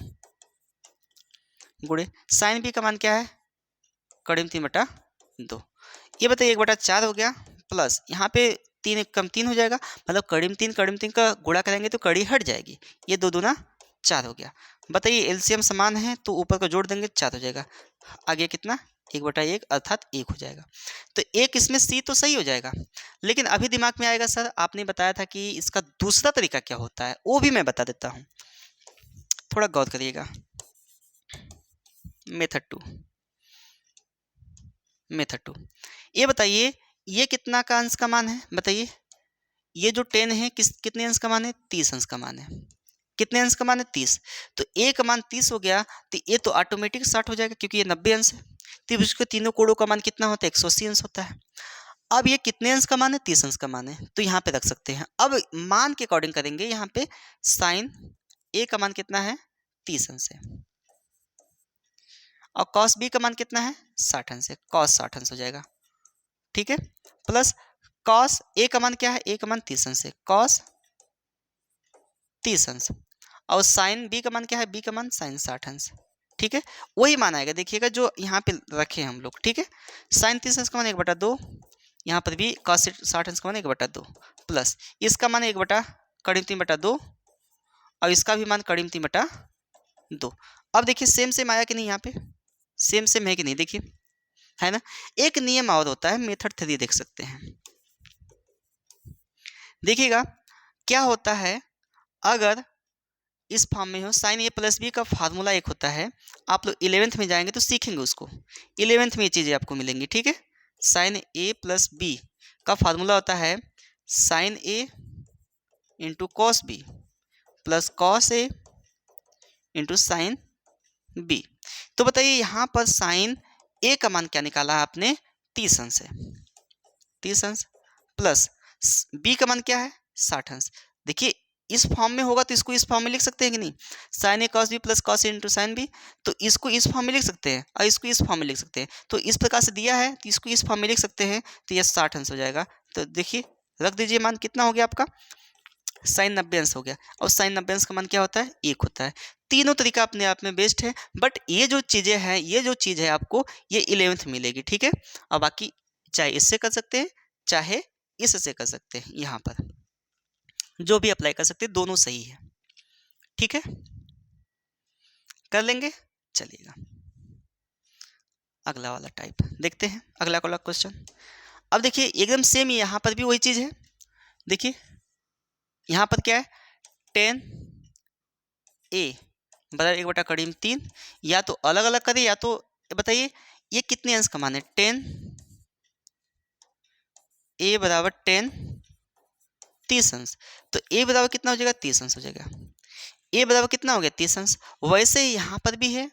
गुणे साइन बी का मान क्या है? कड़ी में 3/2। ये बताइए 1/4 हो गया, प्लस यहाँ पे 3 कम 3 हो जाएगा, मतलब कड़ी में 3 का गुणा करेंगे तो कड़ी हट जाएगी, ये 2 दूना 4 हो गया। बताइए एलसीएम समान है तो ऊपर को जोड़ देंगे 4 हो जाएगा, आगे कितना? 1/1 अर्थात 1 हो जाएगा। तो एक इसमें सी तो सही हो जाएगा, लेकिन अभी दिमाग में आएगा सर आपने बताया था कि इसका दूसरा तरीका क्या होता है, वो भी मैं बता देता हूँ, थोड़ा गौर करिएगा। मेथड टू, ये बताइए ये कितना का अंश का मान है बताइए? ये जो 10 है कितने अंश का मान है? 30 अंश का मान है। कितने अंश का मान है? 30। तो ए का मान 30 हो गया, तो ये तो ऑटोमेटिक 60 हो जाएगा, क्योंकि ये 90 अंश है। तो इसके तीनों कोणों का मान कितना होता है? 180 अंश होता है। अब ये कितने अंश का मान है? 30 अंश का मान है, तो यहाँ पे रख सकते हैं। अब मान के अकॉर्डिंग करेंगे, यहाँ पे साइन ए का मान कितना है? 30 अंश है। और कॉस बी का मान कितना है 60 अंश है, कॉस 60 अंश हो जाएगा, ठीक है। प्लस कॉस ए का मान क्या है, ए का मान 30 अंश है, कॉस 30 अंश, और साइन बी का मान क्या है, बी का मान साइन 60 अंश, ठीक है। वही मान आएगा, देखिएगा जो यहाँ पे रखे हम लोग, ठीक है। साइन 30 अंश का मान 1/2, यहाँ पर भी कॉस 60 अंश का मान 1/2, प्लस इसका मान 1/√3/2 और इसका भी मान √3/2। अब देखिए सेम सेम आया कि नहीं, यहाँ पे सेम सेम है कि नहीं, देखिए है ना। एक नियम और होता है, मेथड 3 देख सकते हैं। देखिएगा क्या होता है, अगर इस फॉर्म में हो, साइन ए प्लस बी का फार्मूला एक होता है, आप लोग 11th में जाएंगे तो सीखेंगे उसको, 11th में ये चीज़ें आपको मिलेंगी, ठीक है। साइन ए प्लस बी का फार्मूला होता है sine A into cos B plus cos A into sine B. तो बताइए यहाँ पर साइन ए का मान क्या निकाला आपने, 30 अंश है, 30 अंश, प्लस बी का मान क्या है 60 अंश। देखिए इस फॉर्म में होगा तो इसको इस फॉर्म में लिख सकते हैं कि नहीं, sign A cos B plus cos A into sine B, तो इसको इस फॉर्म में लिख सकते हैं और इसको इस फॉर्म में लिख सकते हैं। तो इस प्रकार से दिया है तो इसको इस फॉर्म में लिख सकते हैं, तो यह 60 अंश हो जाएगा। तो देखिए रख दीजिए, मान कितना हो गया आपका, साइन 90 अंश हो गया, और साइन 90 अंश का मान क्या होता है, 1 होता है। तीनों तरीका अपने आप में बेस्ट है, बट ये जो चीज़ें हैं, ये जो चीज़ है आपको ये 11th मिलेगी, ठीक है। और बाकी चाहे इससे कर सकते हैं चाहे इससे कर सकते हैं, यहाँ पर जो भी अप्लाई कर सकते हैं, दोनों सही है, ठीक है, कर लेंगे। चलिएगा अगला वाला टाइप देखते हैं, अगला वाला क्वेश्चन। अब देखिए एकदम सेम ही यहाँ पर भी वही चीज़ है। देखिए यहाँ पर क्या है, 10 ए बराबर 1/3, या तो अलग अलग करें या तो बताइए ये कितने अंश का मान है, 10 ए बराबर 10 30 अंश, तो ए बराबर कितना हो जाएगा, 30 अंश हो जाएगा। ए बराबर कितना हो गया, 30 अंश। वैसे ही यहाँ पर भी है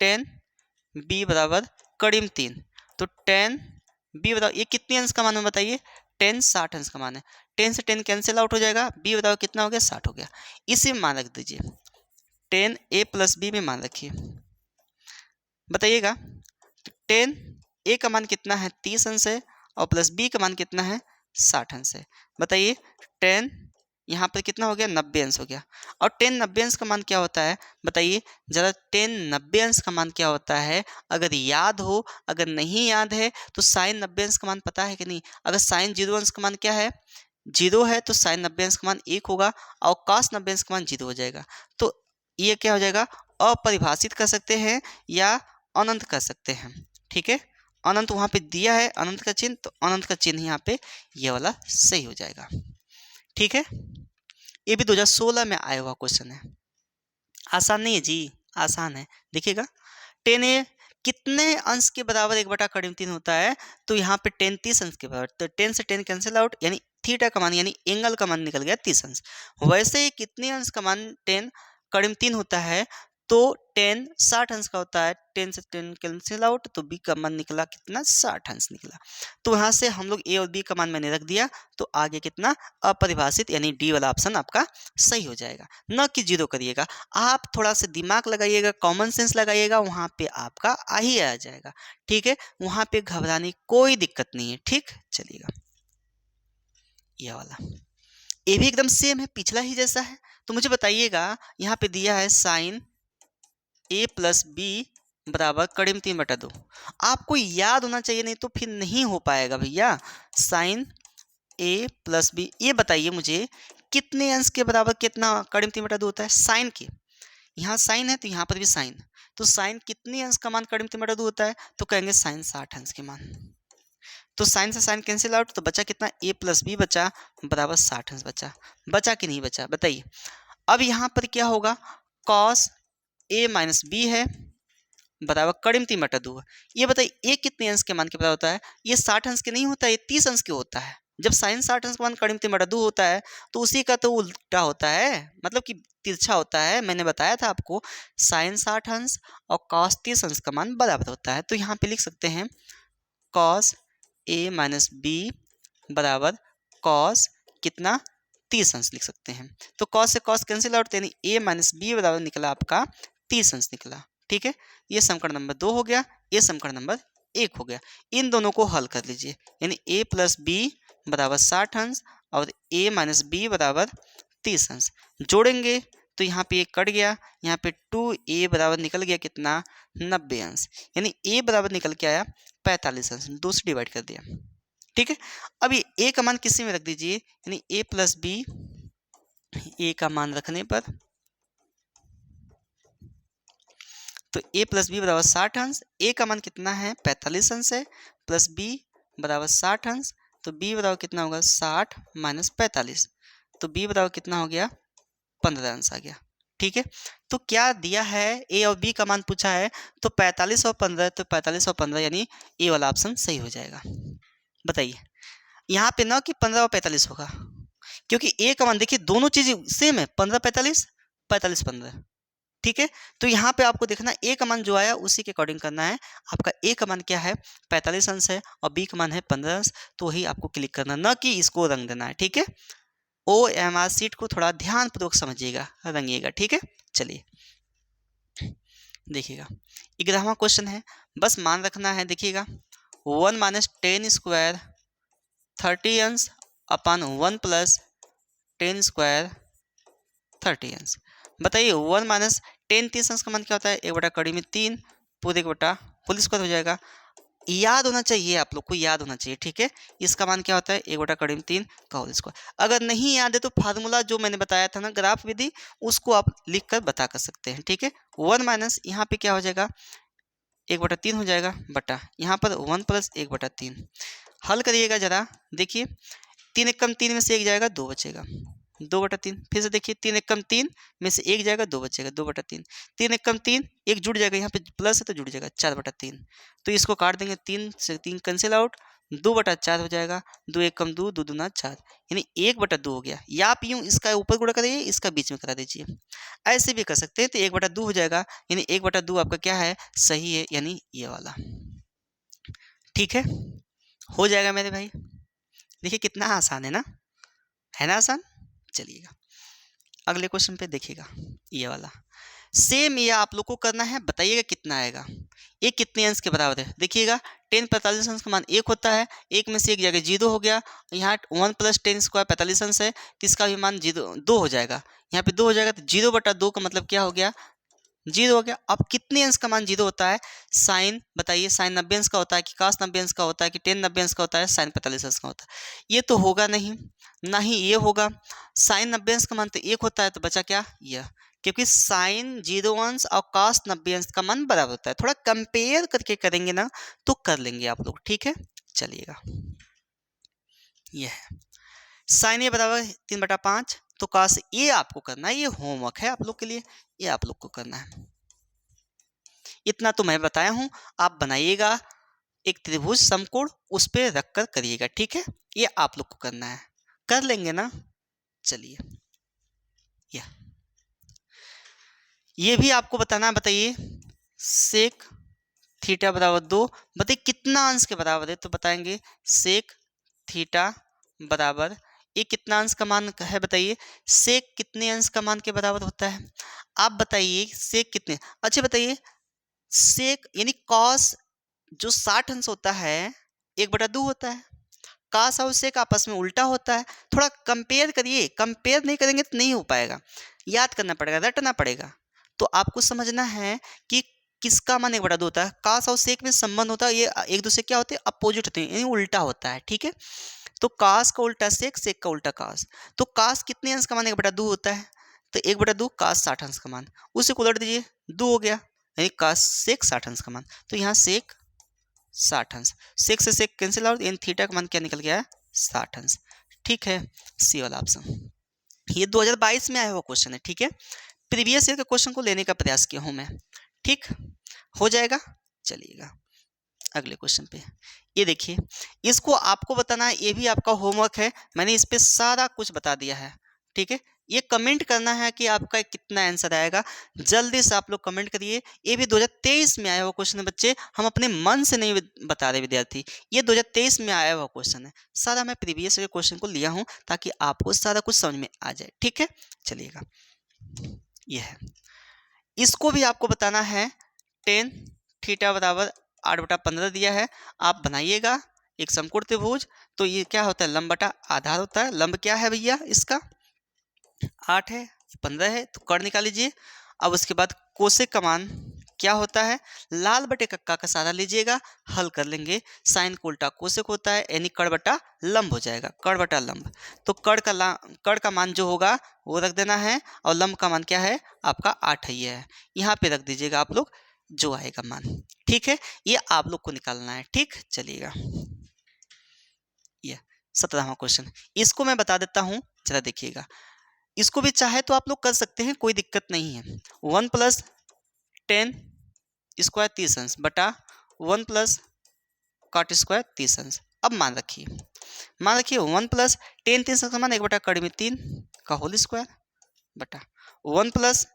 10 बी बराबर √3, तो 10 बी बराबर ये कितने अंश का मान है बताइए, 10 60 अंश का मान है, 10 से 10 कैंसिल आउट हो जाएगा, बी बराबर कितना हो गया, 60 हो गया। इसी में मान रख दीजिए, 10 ए प्लस बी में मान रखिए, बताइएगा 10 ए का मान कितना है, 30 अंश है, और प्लस बी का मान कितना है, 60 अंश है। बताइए 10 यहाँ पर कितना हो गया, 90 अंश हो गया। और 10 90 अंश का मान क्या होता है बताइए ज़रा, 10 90 अंश का मान क्या होता है, अगर याद हो, अगर नहीं याद है तो साइन 90 अंश का मान पता है कि नहीं। अगर साइन 0 अंश का मान क्या है, 0 है, तो साइन 90 अंश का मान 1 होगा, और कॉस 90 अंश का मान 0 हो जाएगा। तो ये क्या हो जाएगा, अपरिभाषित कर सकते हैं या अनंत कर सकते हैं, ठीक है। अनंत वहाँ पे दिया है, अनंत का चिन्ह, तो अनंत का चिन्ह यहाँ पे ये वाला सही हो जाएगा, ठीक है। ये भी 2016 में आया हुआ क्वेश्चन है, आसान नहीं है जी, आसान है। देखिएगा 10 ए कितने अंश के बराबर 1/3 होता है, तो यहाँ पे 10 30 अंश के बराबर, तो 10 से 10 कैंसिल आउट, यानी थीटा का मान यानी एंगल का मान निकल गया 30 अंश। वैसे ही कितने अंश का मान 10 √3 होता है, तो 10 60 अंश का होता है, 10 से 10 कैंसिल आउट, तो बी का मान निकला कितना, 60 अंश निकला। तो यहाँ से हम लोग ए और बी का मान मैंने रख दिया, तो आगे कितना अपरिभाषित, यानी डी वाला ऑप्शन आपका सही हो जाएगा। न कि 0 करिएगा, आप थोड़ा सा दिमाग लगाइएगा, कॉमन सेंस लगाइएगा, वहाँ पे आपका आ ही आ जाएगा, ठीक है। वहाँ पे घबराने की कोई दिक्कत नहीं है, ठीक। चलिएगा ये वाला, ये भी एकदम सेम है, पिछला ही जैसा है। तो मुझे बताइएगा, यहाँ पे दिया है साइन ए प्लस बी बराबर √3/2, आपको याद होना चाहिए, नहीं तो फिर नहीं हो पाएगा भैया। साइन ए प्लस बी, ये बताइए मुझे कितने अंश के बराबर कितना √3/2 होता है, साइन के, यहाँ साइन है तो यहाँ पर भी साइन, तो साइन कितने अंश का मान √3/2 होता है, तो कहेंगे साइन 60 अंश के मान। तो साइन से साइन कैंसिल आउट, तो बचा कितना, ए प्लस बी बचा बराबर 60 अंश बचा, बचा कि नहीं बचा बताइए। अब यहाँ पर क्या होगा, कॉस ए माइनस बी है बराबर √3/2 है। ये बताइए ए कितने अंश के मान के बराबर होता है, ये 60 अंश के नहीं होता है, ये 30 अंश के होता है। जब साइन 60 अंश का मान √3/2 होता है, तो उसी का तो उल्टा होता है, मतलब कि तिरछा होता है। मैंने बताया था आपको, साइन 60 अंश और कॉस 30 अंश का मान बराबर होता है। तो यहाँ पे लिख सकते हैं कॉस ए माइनस बी बराबर कॉस कितना, 30 अंश लिख सकते हैं। तो कॉस से कॉस कैंसिल आउट, यानी ए माइनस बी बराबर निकला आपका 30 अंश निकला, ठीक है, ये समीकरण नंबर 2 हो गया, ये समीकरण नंबर 1 हो गया। इन दोनों को हल कर लीजिए, यानी a प्लस बी बराबर 60 अंश और a माइनस बी बराबर 30 अंश। जोड़ेंगे तो यहाँ पे 1 कट गया, यहाँ पे 2a बराबर निकल गया कितना, 90 अंश, यानी a बराबर निकल के आया 45 अंश। 2 से डिवाइड कर दिया, ठीक है। अभी a का मान किसी में रख दीजिए, यानी a प्लस बी, a का मान रखने पर तो a प्लस बी बराबर 60 अंश, a का मान कितना है 45 अंश है, प्लस b बराबर 60 अंश, तो b बराबर कितना होगा 60 माइनस 45, तो b बराबर कितना हो गया 15 अंश आ गया, ठीक है। तो क्या दिया है, a और b का मान पूछा है, तो 45 और 15, तो 45 और 15 यानी a वाला ऑप्शन सही हो जाएगा। बताइए यहाँ पे ना कि 15 और 45 होगा, क्योंकि a का मान देखिए दोनों चीज सेम है, 15 45 45 15, ठीक है। तो यहाँ पे आपको देखना a का मान जो आया उसी के अकॉर्डिंग करना है। आपका a का मान क्या है 45 अंश है और b का मान है 15 अंश, तो वही आपको क्लिक करना, ना कि इसको रंग देना है, ठीक है। OMR सीट को थोड़ा ध्यानपूर्वक समझिएगा, रंगिएगा, ठीक है। चलिए देखिएगा 11वां क्वेश्चन है, बस मान रखना है, देखिएगा 1 माइनस 10 स्क्वायर 30 अंश अपन 1 प्लस 10 स्क्वायर 30 अंश। बताइए 1 माइनस 10 30 अंश का मान क्या होता है, 1/3 में 3 पूरे 1 होल स्क्वायर हो जाएगा। याद होना चाहिए, आप लोग को याद होना चाहिए, ठीक है। इसका मान क्या होता है 1/3 में 3 का होल स्क्वायर। अगर नहीं याद है तो फार्मूला जो मैंने बताया था ना, ग्राफ विधि, उसको आप लिख कर बता कर सकते हैं, ठीक है। 1 माइनस यहाँ पे क्या हो जाएगा 1/3 हो जाएगा, बटा यहाँ पर 1 प्लस 1/3। हल करिएगा जरा, देखिए 3 एकम 3 में से 1 जाएगा 2 बचेगा, 2/3। फिर से देखिए 3 एकम 3 में से 1 जाएगा 2 बचेगा, 2/3। 3 एकम 3 1 जुड़ जाएगा, यहाँ पे प्लस है तो जुड़ जाएगा 4/3। तो इसको काट देंगे, 3 से 3 कैंसिल आउट, 2/4 हो जाएगा, 2 एकम 2 2 दूना 4, यानी 1/2 हो गया। या आप यूँ इसका ऊपर गुणा करिए, इसका बीच में करा दीजिए, ऐसे भी कर सकते हैं, तो 1/2 हो जाएगा, यानी 1/2 आपका क्या है सही है, यानी ये वाला, ठीक है। हो जाएगा मेरे भाई, देखिए कितना आसान है ना आसान। चलिएगा अगले क्वेश्चन पे देखिएगा, ये वाला सेम ये आप लोग को करना है, बताइएगा कितना आएगा। ये कितने अंश के बराबर है, देखिएगा 10 45 अंश का मान 1 होता है, 1 में से 1 जाएगा 0 हो गया, यहाँ 1 प्लस 10 स्क्वायर 45 अंश है, तो इसका भी मान 2 हो जाएगा, यहाँ पे 2 हो जाएगा, तो 0/2 का मतलब क्या हो गया 0 हो गया। अब कितने अंश का मान 0 होता है, साइन बताइए, साइन 90 अंश का होता है कि कास 90 अंश का होता है कि टेन 90 अंश का होता है, साइन 45 अंश का होता है। ये तो होगा नहीं, ना ही ये होगा। साइन 90 अंश का मान तो 1 होता है, तो बचा क्या यह, क्योंकि साइन 0 अंश और कास 90 अंश का मान बराबर होता है। थोड़ा कंपेयर करके करेंगे ना तो कर लेंगे आप लोग, ठीक है। चलिएगा यह है साइन ए बराबर 3/5, तो काश ये आपको करना है, ये होमवर्क है आप लोग के लिए, ये आप लोग को करना है। इतना तो मैं बताया हूं, आप बनाइएगा एक त्रिभुज समकोण, उस पर रख कर करिएगा, ठीक है। ये आप लोग को करना है, कर लेंगे ना। चलिए ये भी आपको बताना है, बताइए सेक थीटा बराबर 2, बताइए कितना अंश के बराबर है, तो बताएंगे सेक थीटा बराबर, ये कितना अंश का मान है बताइए, सेक कितने अंश का मान के बराबर होता है, आप बताइए सेक कितने। अच्छा बताइए सेक यानी कॉस जो 60 अंश होता है 1/2 होता है, कास और सेक आपस में उल्टा होता है। थोड़ा कंपेयर करिए, कंपेयर नहीं करेंगे तो नहीं हो पाएगा, याद करना पड़ेगा, रटना पड़ेगा। तो आपको समझना है कि किसका मान 1/2 होता है, कास और सेक में संबंध होता है, ये एक दूसरे क्या होते हैं अपोजिट होते हैं, यानी उल्टा होता है, ठीक है। तो कास का उल्टा सेक, सेक का उल्टा कास, तो कास कितने अंश का मान 1/2 होता है, तो 1/2 कास 60 अंश का मान, उसे को उलट दीजिए 2 हो गया, यानी कास सेक 60 अंश का मान, तो यहाँ सेक 60 अंश, सेक से सेक कैंसिल आउट, यानी थीटा का मान क्या निकल गया है 60 अंश, ठीक है। सी वाला ऑप्शन, ये 2022 में आया हुआ क्वेश्चन है, ठीक है। प्रीवियस ईयर के क्वेश्चन को लेने का प्रयास किया हूं मैं, ठीक हो जाएगा। चलिएगा अगले क्वेश्चन पे, ये देखिए इसको आपको बताना है, ये भी आपका होमवर्क है, मैंने इस पे सारा कुछ बता दिया है, ठीक है। ये कमेंट करना है कि आपका कितना आंसर आएगा, जल्दी से आप लोग कमेंट करिए। ये भी 2023 में आया हुआ क्वेश्चन है बच्चे, हम अपने मन से नहीं बता रहे विद्यार्थी, ये 2023 में आया हुआ क्वेश्चन है, सारा मैं प्रीवियस के क्वेश्चन को लिया हूँ ताकि आपको सारा कुछ समझ में आ जाए, ठीक है। चलिएगा ये है, इसको भी आपको बताना है टेन थीटा बराबर 8/15 दिया है। आप बनाइएगा एक समकोण त्रिभुज, तो ये क्या होता है, लंब बटा आधार होता है। लंब क्या है भैया इसका, 8 है, 15 है, तो कर्ण निकाल लीजिए। अब उसके बाद कोसेक का मान क्या होता है, लाल बटे कक्का का सारा लीजिएगा, हल कर लेंगे। साइन को उल्टा कोसेक होता है, यानी कर्ण बटा लंब हो जाएगा, कर्ण बटा लंब। तो कर्ण का मान जो होगा वो रख देना है, और लंब का मान क्या है आपका 8 ही है, यहाँ पे रख दीजिएगा आप लोग जो आएगा मान। ठीक है, ये आप लोग को निकालना है। ठीक, चलिएगा ये 17वां क्वेश्चन, इसको मैं बता देता हूँ, जरा देखिएगा। इसको भी चाहे तो आप लोग कर सकते हैं, कोई दिक्कत नहीं है। 1 + 10 स्क्वायर 30 अंश बटा 1 + cot स्क्वायर 30 अंश। अब मान रखिए 1 + 10 30 अंश का मान 1/3 में 3 का होल स्क्वायर बटा 1 +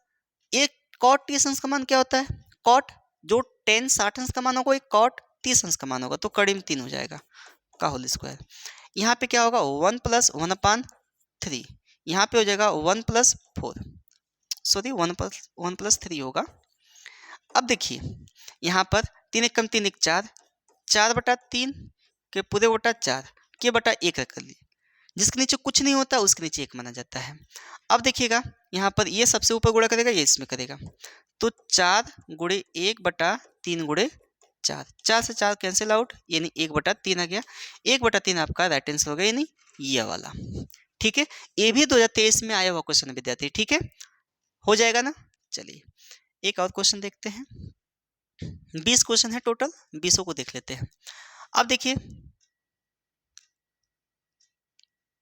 एक cot 30 अंश का मान क्या होता है, cot जो 10 60 अंश का मान होगा, एक cot 30 अंश का मान होगा, तो कड़ी में 3 हो जाएगा का होल स्क्वायर। यहाँ पे क्या होगा 1 + 1/3, यहाँ पे हो जाएगा 1 + 4, सॉरी 1 + 3 होगा। अब देखिए यहाँ पर 3 × 3 = 4, 4/3 के पूरे बटा 4 के बटा 1 रख लीजिए, जिसके नीचे कुछ नहीं होता उसके नीचे 1 माना जाता है। अब देखिएगा यहाँ पर ये सबसे ऊपर गुणा करेगा, ये इसमें करेगा, तो 4 × 1/3 × 4, 4 से 4 कैंसिल आउट, यानी 1/3 आ गया। 1/3 आपका राइट आंसर होगा, यानी ये वाला। ठीक है, ये भी 2023 में आया हुआ क्वेश्चन है विद्यार्थी। ठीक है, हो जाएगा ना। चलिए एक और क्वेश्चन देखते हैं। 20 क्वेश्चन है टोटल, 20 को देख लेते हैं। अब देखिए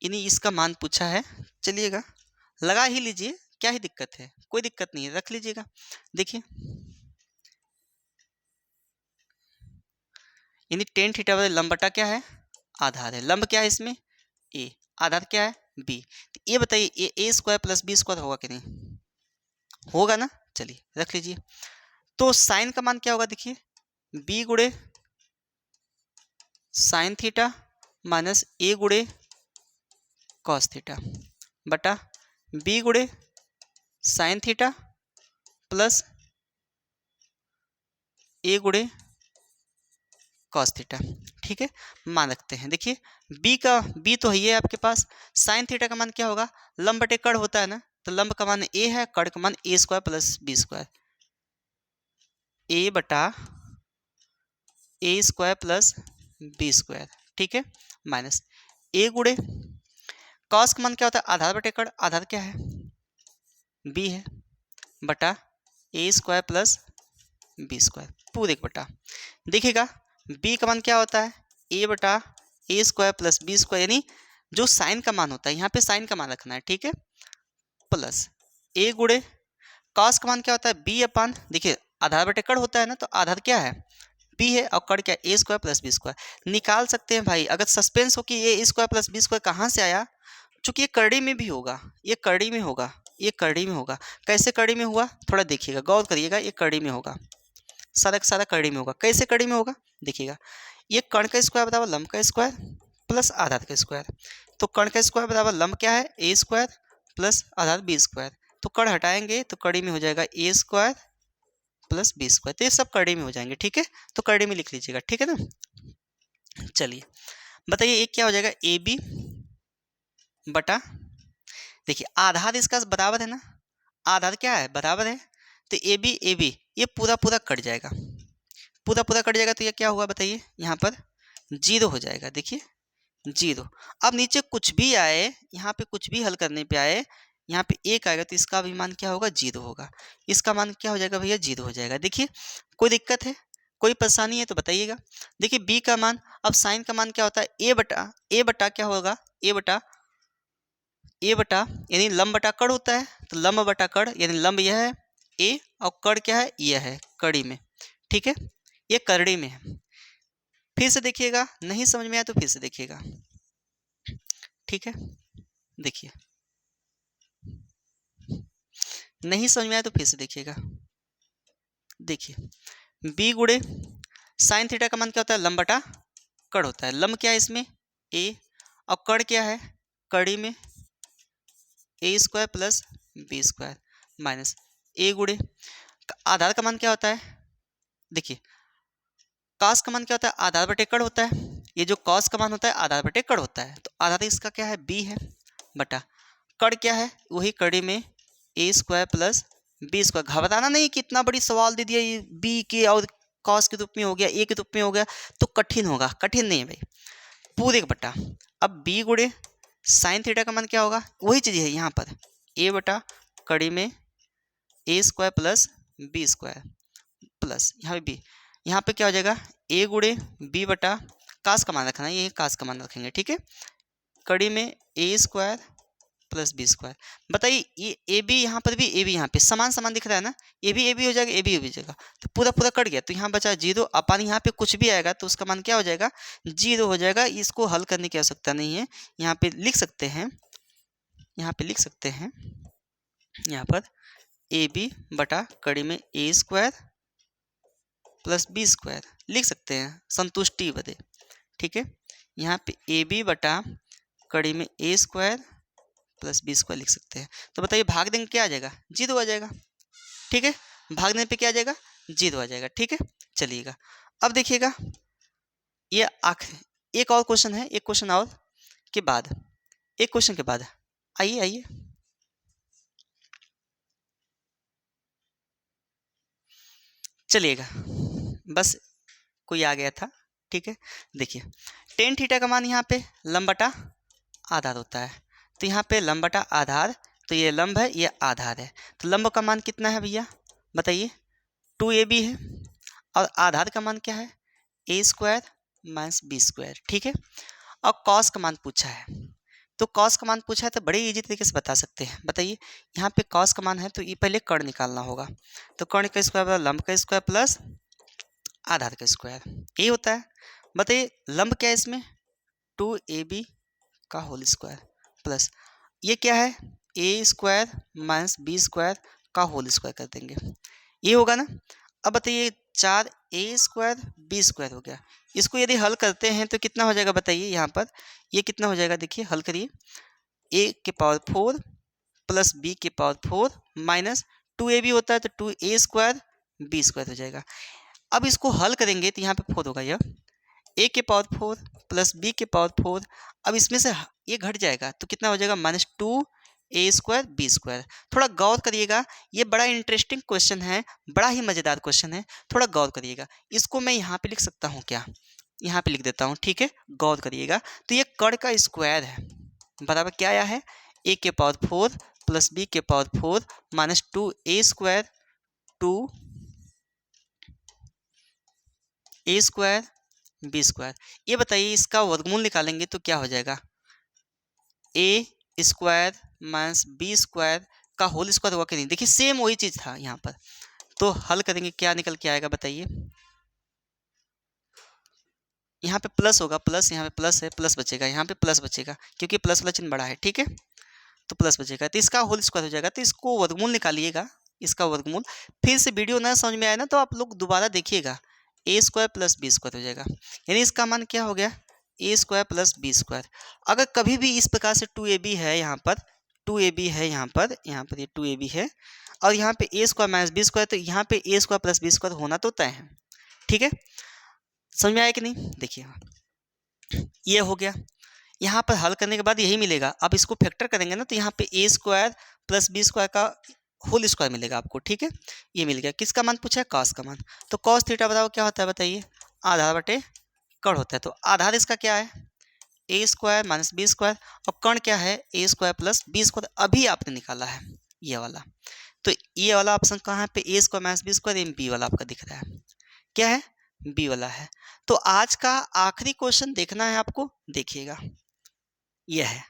इन्हीं इसका मान पूछा है, चलिएगा लगा ही लीजिए, क्या ही दिक्कत है, कोई दिक्कत नहीं है, रख लीजिएगा। देखिए यानी टेन थीटा वाले लंब बटा क्या है, आधार है। लंब क्या है इसमें, ए, आधार क्या है बी। तो ये बताइए ए स्क्वायर प्लस बी स्क्वायर होगा कि नहीं, होगा ना। चलिए रख लीजिए। तो साइन का मान क्या होगा, देखिए बी गुणे साइन थीटा माइनस ए गुणे कॉस थीटा बटा बी गुणे साइन थीटा प्लस ए गुणे कॉस थीटा। ठीक है, मान रखते हैं। देखिए बी तो है आपके पास, साइन थीटा का मान क्या होगा, लंब बटे कर्ण होता है ना, तो लंब का मान ए है, कर्ण का मान ए स्क्वायर प्लस बी स्क्वायर, ए बटा ए स्क्वायर प्लस बी स्क्वायर। ठीक है, माइनस ए गुणे कॉस का मान क्या होता है, आधार बटे कर्ण, आधार क्या है बी है, बटा ए स्क्वायर प्लस बी स्क्वायर पूरे एक बटा। देखिएगा बी का मान क्या होता है, ए बटा ए स्क्वायर प्लस बी स्क्वायर, यानी जो साइन का मान होता है यहाँ पे साइन का मान रखना है। ठीक है, प्लस ए गुणे कॉस का मान क्या होता है बी अपान, देखिए आधार बटे कर्ण होता है ना, तो आधार क्या है बी है, और कर्ण क्या है ए स्क्वायर प्लस बी स्क्वायर। निकाल सकते हैं भाई, अगर सस्पेंस हो कि ए स्क्वायर प्लस बी स्क्वायर कहाँ से आया, चूंकि ये कड़ी में भी होगा, ये कड़ी में होगा, ये कड़ी में होगा। कैसे कड़ी में हुआ थोड़ा देखिएगा, गौर करिएगा, ये कड़ी में होगा, सारा कड़ी में होगा। कैसे कड़ी में होगा देखिएगा, ये कर्ण का स्क्वायर बराबर लंब का स्क्वायर प्लस आधार का स्क्वायर, तो कर्ण का स्क्वायर बराबर लंब क्या है ए स्क्वायर प्लस आधार बी स्क्वायर, तो कर्ण हटाएंगे तो कड़ी में हो जाएगा A square plus B square, तो ये सब कड़ी में हो जाएंगे। ठीक है, तो कड़ी में लिख लीजिएगा। ठीक है ना, चलिए बताइए एक क्या हो जाएगा ए बी बटा, देखिए आधार इसका बराबर है ना, आधार क्या है बराबर है, तो ए बी ये पूरा पूरा कट जाएगा, पूरा पूरा कट जाएगा, तो ये क्या हुआ बताइए, यहाँ पर 0 हो जाएगा। देखिए 0, अब नीचे कुछ भी आए, यहाँ पे कुछ भी हल करने पे आए, यहाँ पे 1 आएगा, तो इसका भी मान क्या होगा 0 होगा, इसका मान क्या हो जाएगा भैया 0 हो जाएगा। देखिए कोई दिक्कत है, कोई परेशानी है तो बताइएगा। देखिए बी का मान, अब साइन का मान क्या होता है ए बटा क्या होगा ए बटा यानी लंब बटा कर्ण होता है, तो लंब बटा कर्ण यानी लंब यह है ए, और कर्ण क्या है यह है कड़ी में। ठीक है, ये करड़ी में है। फिर से देखिएगा, नहीं समझ में आया तो फिर से देखिएगा। ठीक है, देखिए नहीं समझ में आया तो फिर से देखिएगा। देखिए बी गुणे साइन थीटा का मान क्या होता है लंब बटा कर्ण होता है, लंब क्या है इसमें ए, और कर्ण क्या है कड़ी में A square plus B square minus A गुणे आधार का मान क्या होता है देखिए कॉस का मान क्या होता है, आधार बटे कड़ होता है। ये जो कॉस का मान होता है आधार बटे कड़ होता है, तो आधार इसका क्या है b है, बटा कड़ क्या है वही कड़ी में A square plus B square. घबराना नहीं कि इतना बड़ी सवाल दे दिया, ये बी के और कॉस के रूप में हो गया, ए के रूप में हो गया तो कठिन होगा, कठिन नहीं है भाई, पूरे का बटा। अब बी गुड़े साइन थीटा का मान क्या होगा, वही चीज़ है यहाँ पर ए बटा कड़ी में A square plus B square plus यहाँ पे बी, यहाँ पे क्या हो जाएगा ए गुड़े बी बटा कास का मान रखना है, ये कास का मान रखेंगे, ठीक है, कड़ी में A square plus B square. बताइए ये ए बी यहाँ पर भी ए बी यहाँ पे समान समान दिख रहा है ना, ए बी हो जाएगा, ए बी हो जाएगा, तो पूरा पूरा कट गया, तो यहाँ बचा 0। अपन यहाँ पे कुछ भी आएगा तो उसका मान क्या हो जाएगा 0 हो जाएगा। इसको हल करने की आवश्यकता नहीं है, यहाँ पे लिख सकते हैं, यहाँ पे लिख सकते हैं, यहाँ पर ए बी बटा कड़ी में A square plus B square लिख सकते हैं संतुष्टि बदे, ठीक है। यहाँ पे ए बी बटा कड़ी में A square plus B square लिख सकते हैं। तो बताइए भाग देंगे क्या आ जाएगा 0 आ जाएगा, ठीक है, भाग देने पे क्या आ जाएगा 0 आ जाएगा, ठीक है। चलिएगा अब देखिएगा ये आखिरी एक और क्वेश्चन है, एक क्वेश्चन और के बाद, एक क्वेश्चन के बाद आइए आइए चलिएगा, बस कोई आ गया था, ठीक है। देखिए टेन थीटा का मान यहाँ पे लंब बटा आधार होता है, तो यहाँ पे लंब बटा आधार, तो ये लंब है ये आधार है, तो लंब का मान कितना है भैया बताइए 2ab है, और आधार का मान क्या है ए स्क्वायर माइनस बी स्क्वायर, ठीक है। और कॉस का मान पूछा है, तो कॉस का मान पूछा है तो बड़े इजी तरीके से बता सकते हैं। बताइए यहाँ पे कॉस का मान है तो ये पहले कर्ण निकालना होगा, तो कर्ण का स्क्वायर लंब का स्क्वायर प्लस आधार का स्क्वायर, ये होता है। बताइए लंब क्या है इसमें 2ab का होल स्क्वायर प्लस ये क्या है ए स्क्वायर माइनस बी स्क्वायर का होल स्क्वायर कर देंगे, ये होगा ना। अब बताइए 4a स्क्वायर बी स्क्वायर हो गया, इसको यदि हल करते हैं तो कितना हो जाएगा बताइए, यहाँ पर ये कितना हो जाएगा, देखिए हल करिए a के पावर 4 प्लस b के पावर 4 माइनस 2ab होता है तो 2a स्क्वायर बी स्क्वायर हो जाएगा। अब इसको हल करेंगे तो यहाँ पे 4 होगा, यह a के पावर 4 प्लस b के पावर 4, अब इसमें से ये घट जाएगा तो कितना हो जाएगा -2a स्क्वायर बी स्क्वायर। थोड़ा गौर करिएगा, ये बड़ा इंटरेस्टिंग क्वेश्चन है, बड़ा ही मज़ेदार क्वेश्चन है, थोड़ा गौर करिएगा। इसको मैं यहाँ पे लिख सकता हूँ क्या, यहाँ पे लिख देता हूँ, ठीक है, गौर करिएगा। तो ये कर्ण का स्क्वायर है बराबर क्या आया है a के पावर 4 प्लस b के power 4 minus 2a square 2a square B square. ये बताइए इसका वर्गमूल निकालेंगे तो क्या हो जाएगा A square minus B square का होल स्क्वायर होगा कि नहीं। देखिए सेम वही चीज़ था यहाँ पर, तो हल करेंगे क्या निकल के आएगा बताइए, यहाँ पे प्लस होगा, प्लस यहाँ पे प्लस है, प्लस बचेगा, यहाँ पे प्लस बचेगा क्योंकि प्लस वाला चिन्ह बड़ा है, ठीक है, तो प्लस बचेगा, तो इसका होल स्क्वायर हो जाएगा। तो इसको वर्गमूल निकालिएगा, इसका वर्गमूल। फिर से वीडियो ना समझ में आए ना तो आप लोग दोबारा देखिएगा, ए स्क्वायर प्लस बी स्क्वायर हो जाएगा, यानी इसका मान क्या हो गया ए स्क्वायर प्लस बी स्क्वायर। अगर कभी भी इस प्रकार से 2ab है यहाँ पर, 2ab है यहाँ पर ये 2ab है और यहाँ पे A square minus B square, तो यहाँ पे A square plus B square होना तो तय है, ठीक है। समझ में आया कि नहीं, देखिए ये हो गया। यहाँ पर हल करने के बाद यही मिलेगा, अब इसको फैक्टर करेंगे ना तो यहाँ पे A square plus B square का होल स्क्वायर मिलेगा आपको, ठीक है, ये मिल गया। किसका मान पूछा है कॉस का मान, तो कॉस थीटा बराबर क्या होता है बताइए आधार बटे कर्ण होता है, तो आधार इसका क्या है ए स्क्वायर माइनस बी स्क्वायर और कर्ण क्या है ए स्क्वायर प्लस बी स्क्वायर, अभी आपने निकाला है ये वाला। तो ये वाला ऑप्शन कहाँ पे A square minus B square, B वाला आपका दिख रहा है, क्या है बी वाला है। तो आज का आखिरी क्वेश्चन देखना है आपको, देखिएगा ये है,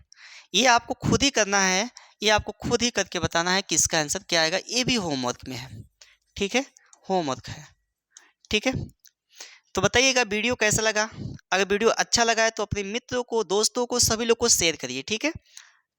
ये आपको खुद ही करना है, ये आपको खुद ही करके बताना है कि इसका आंसर क्या आएगा, ये भी होमवर्क में है, ठीक है, होमवर्क है, ठीक है। तो बताइएगा वीडियो कैसा लगा, अगर वीडियो अच्छा लगा है तो अपने मित्रों को, दोस्तों को, सभी लोग को शेयर करिए, ठीक है।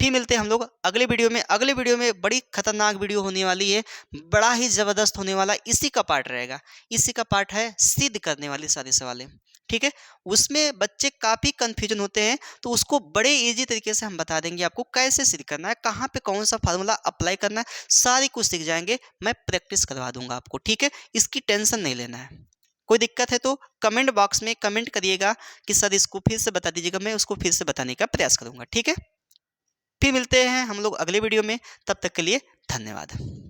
फिर मिलते हैं हम लोग अगले वीडियो में। अगले वीडियो में बड़ी खतरनाक वीडियो होने वाली है, बड़ा ही ज़बरदस्त होने वाला, इसी का पार्ट रहेगा, इसी का पार्ट है सिद्ध करने वाले सारे सवाल, ठीक है। उसमें बच्चे काफ़ी कन्फ्यूजन होते हैं तो उसको बड़े इजी तरीके से हम बता देंगे आपको कैसे सिद्ध करना है, कहाँ पे कौन सा फार्मूला अप्लाई करना है, सारी कुछ सीख जाएंगे, मैं प्रैक्टिस करवा दूंगा आपको, ठीक है, इसकी टेंशन नहीं लेना है। कोई दिक्कत है तो कमेंट बॉक्स में कमेंट करिएगा कि सर इसको फिर से बता दीजिएगा, मैं उसको फिर से बताने का प्रयास करूँगा, ठीक है। फिर मिलते हैं हम लोग अगले वीडियो में, तब तक के लिए धन्यवाद।